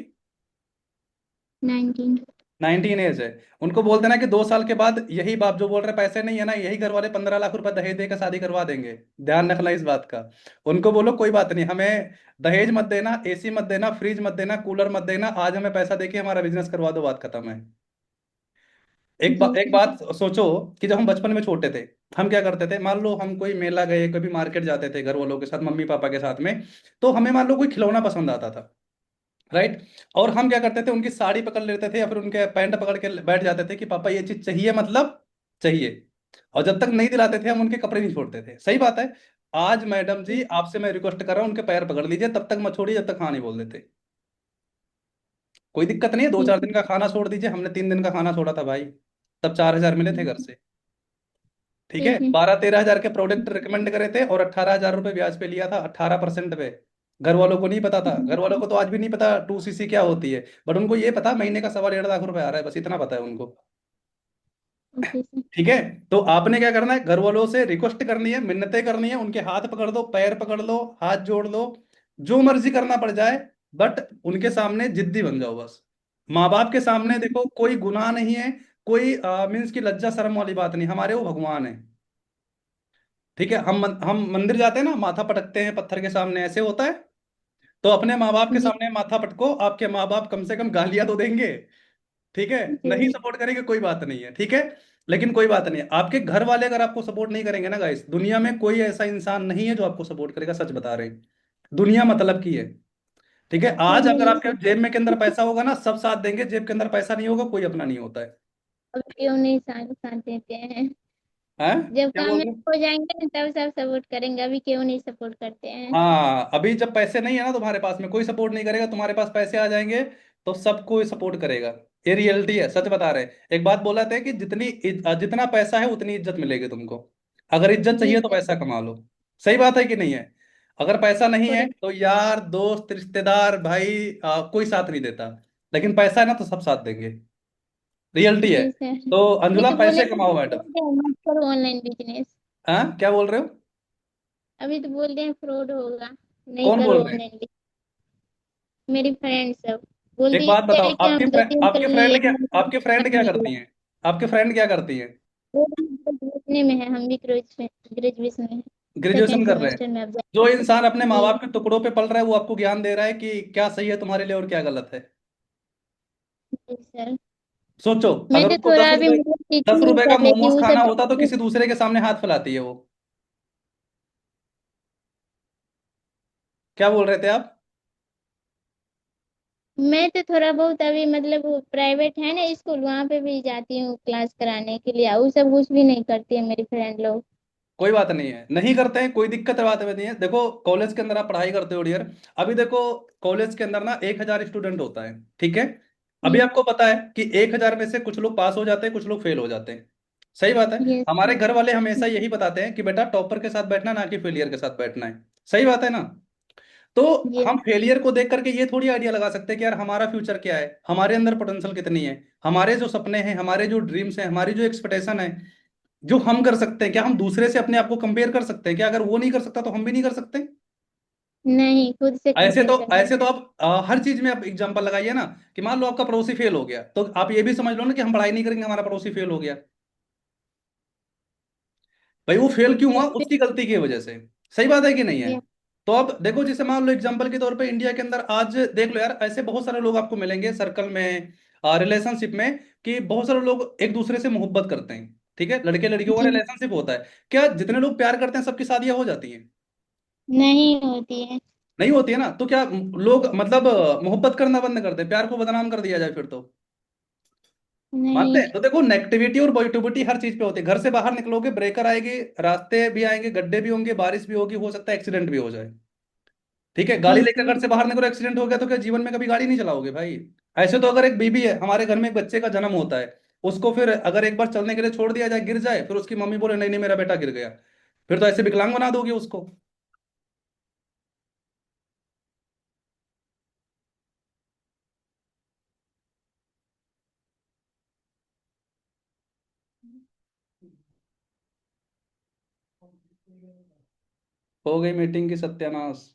19। 19 एज है। उनको बोलते ना कि 2 साल के बाद यही बाप जो बोल रहे पैसे नहीं है ना, यही घर वाले 15 लाख रुपए दहेज देकर शादी करवा देंगे। ध्यान रखना इस बात का। उनको बोलो कोई बात नहीं, हमें दहेज मत देना, एसी मत देना, फ्रिज मत देना, कूलर मत देना, आज हमें पैसा देके हमारा बिजनेस करवा दो, बात खत्म है। एक बात सोचो कि जब हम बचपन में छोटे थे, हम क्या करते थे? मान लो हम कोई मेला गए, कभी मार्केट जाते थे घर वालों के साथ, मम्मी पापा के साथ में, तो हमें मान लो कोई खिलौना पसंद आता था, राइट? और हम क्या करते थे, उनकी साड़ी पकड़ लेते थे या फिर उनके पैंट पकड़ के बैठ जाते थे कि पापा ये चीज चाहिए, मतलब चाहिए। और जब तक नहीं दिलाते थे हम उनके कपड़े नहीं छोड़ते थे। सही बात है। आज मैडम जी आपसे मैं रिक्वेस्ट कर रहा हूँ, उनके पैर पकड़ लीजिए, तब तक मत छोड़िए जब तक हाँ नहीं बोल देते। कोई दिक्कत नहीं है, 2-4 दिन का खाना छोड़ दीजिए, हमने 3 दिन का खाना छोड़ा था भाई, तब 4,000 मिले थे घर से। ठीक है, 12-13 हजार के प्रोडक्ट रिकमेंड करे थे और 18,000 रुपये ब्याज पे लिया था, 18% पे। घर वालों को नहीं पता था, घर वालों को तो आज भी नहीं पता 2cc क्या होती है, बट उनको ये पता महीने का 1.25 लाख रुपए आ रहा है, बस इतना पता है उनको। ठीक है, तो आपने क्या करना है, घर वालों से रिक्वेस्ट करनी है, मिन्नतें करनी है, उनके हाथ पकड़ दो, पैर पकड़ लो, हाथ जोड़ लो, जो मर्जी करना पड़ जाए, बट उनके सामने जिद्दी बन जाओ बस। माँ बाप के सामने देखो कोई गुनाह नहीं है, कोई मीन्स की लज्जा शर्म वाली बात नहीं, हमारे वो भगवान है। ठीक है, हम मंदिर जाते हैं ना, माथा पटकते हैं पत्थर के सामने, ऐसे होता है। तो अपने माँ बाप के सामने माथा पटको, आपके माँ बाप कम से कम गालियां तो देंगे। ठीक है, नहीं सपोर्ट करेंगे कोई बात नहीं है, ठीक है। लेकिन कोई बात नहीं है, आपके घर वाले अगर आपको सपोर्ट नहीं करेंगे ना गाइस, दुनिया में कोई ऐसा इंसान नहीं है जो आपको सपोर्ट करेगा, सच बता रहे हैं। दुनिया मतलब की है। ठीक है, आज अगर आपके जेब में के अंदर पैसा होगा ना, सब साथ देंगे, जेब के अंदर पैसा नहीं होगा, कोई अपना नहीं होता है। अब क्यों नहीं साथ साथ देते हैं? हैं? जब क्या बोल रहे कामयाब हो? हो जाएंगे ना तब सब सपोर्ट करेंगे, अभी क्यों नहीं सपोर्ट करते हैं? हाँ, अभी जब पैसे नहीं है ना तुम्हारे पास में, कोई सपोर्ट नहीं करेगा, तुम्हारे पास पैसे आ जाएंगे तो सब कोई सपोर्ट करेगा। ये रियलिटी है, सच बता रहे हैं। एक बात बोला था कि जितना पैसा है उतनी इज्जत मिलेगी तुमको। अगर इज्जत जी चाहिए तो सर। पैसा कमा लो। सही बात है कि नहीं है? अगर पैसा नहीं है थोड़ा- तो यार दोस्त रिश्तेदार भाई कोई साथ नहीं देता, लेकिन पैसा है ना तो सब साथ देंगे। रियलिटी है। जी सर। तो अभी अंजुला तो बोले पैसे कमाओ मैडम। मत करो ऑनलाइन बिजनेस। हाँ, क्या बोल रहे हो? अभी तो बोल रहे हैं फ्रॉड होगा, नहीं कौन करो बोल रहे हैं? Online business. मेरी फ्रेंड सब बोल एक बात बताओ, दिया कि हम 2-3 कर लिए, एक महीने आपके फ्रेंड क्या नहीं करती हुआ। हैं? आपके फ्रेंड क्या करती हैं? वो भी ग्रेजुएशन में है, हम भी ग्रेजुएशन में है। ग्रेजुएशन सेकेंड कर रहे हैं। सेमेस्टर में अब जो इंसान अपने माँ जी बाप के टुकड़ों पे पल रहा है वो आपको ज्ञान दे रहा है कि क्या सही है तुम्हारे लिए और क्या गलत है। जी सर। सोचो, मैं अगर तो उनको थोड़ा भी मतलब दस टीचिंग रुपए का कर लेती मोमोज हूँ खाना सब। होता तो किसी दूसरे के सामने हाथ फैलाती है वो। क्या बोल रहे थे आप? मैं तो थोड़ा बहुत अभी मतलब वो प्राइवेट है ना स्कूल, वहाँ पे भी जाती हूँ क्लास कराने के लिए, वो सब कुछ भी नहीं करती है मेरी फ्रेंड लोग। कोई बात नहीं है, नहीं करते हैं, कोई दिक्कत बात में नहीं है। देखो कॉलेज के अंदर आप पढ़ाई करते हो डियर, अभी देखो कॉलेज के अंदर ना 1,000 स्टूडेंट होता है, ठीक है। अभी जी आपको पता है कि 1,000 में से कुछ लोग पास हो जाते हैं, कुछ लोग फेल हो जाते हैं। सही बात है। यस हमारे घर वाले हमेशा यही बताते हैं कि बेटा टॉपर के साथ बैठना ना कि फेलियर के साथ बैठना है। सही बात है ना? तो यस। हम फेलियर को देख करके ये थोड़ी आइडिया लगा सकते हैं कि यार हमारा फ्यूचर क्या है, हमारे अंदर पोटेंशियल कितनी है, हमारे जो सपने हैं, हमारे जो ड्रीम्स हैं, हमारी जो एक्सपेक्टेशन है, जो हम कर सकते हैं, क्या हम दूसरे से अपने आप को कंपेयर कर सकते हैं क्या? अगर वो नहीं कर सकता तो हम भी नहीं कर सकते। नहीं, खुद से ऐसे कंपेयर तो कर ऐसे तो सकते आप हर चीज में आप एग्जांपल लगाइए ना, कि मान लो आपका पड़ोसी फेल हो गया तो आप ये भी समझ लो ना कि हम पढ़ाई नहीं करेंगे, हमारा पड़ोसी फेल हो गया। भाई वो फेल क्यों हुआ, उसकी गलती की वजह से। सही बात है कि नहीं है? तो अब देखो, जैसे मान लो एग्जांपल के तौर पे इंडिया के अंदर आज देख लो यार, ऐसे बहुत सारे लोग आपको मिलेंगे सर्कल में, रिलेशनशिप में, कि बहुत सारे लोग एक दूसरे से मोहब्बत करते हैं, ठीक है, लड़के लड़कियों का जी रिलेशनशिप होता है। क्या जितने लोग प्यार करते हैं सबकी शादियां हो जाती हैं? नहीं होती है। नहीं होती है ना। तो क्या लोग मतलब मोहब्बत करना बंद कर दे, प्यार को बदनाम कर दिया जाए फिर तो? मानते नहीं। हैं? तो देखो, नेगेटिविटी और पॉजिटिविटी हर चीज पे होती है। घर से बाहर निकलोगे, ब्रेकर आएगी, रास्ते भी आएंगे, गड्ढे भी होंगे, बारिश भी होगी, हो सकता है एक्सीडेंट भी हो जाए, ठीक है। गाड़ी लेकर घर से बाहर निकलो, एक्सीडेंट हो गया, तो क्या जीवन में कभी गाड़ी नहीं चलाओगे भाई? ऐसे तो अगर एक बीबी है, हमारे घर में एक बच्चे का जन्म होता है, उसको फिर अगर एक बार चलने के लिए छोड़ दिया जाए, गिर जाए, फिर उसकी मम्मी बोले नहीं नहीं मेरा बेटा गिर गया, फिर तो ऐसे विकलांग बना दोगे उसको। हो गई मीटिंग की सत्यानाश।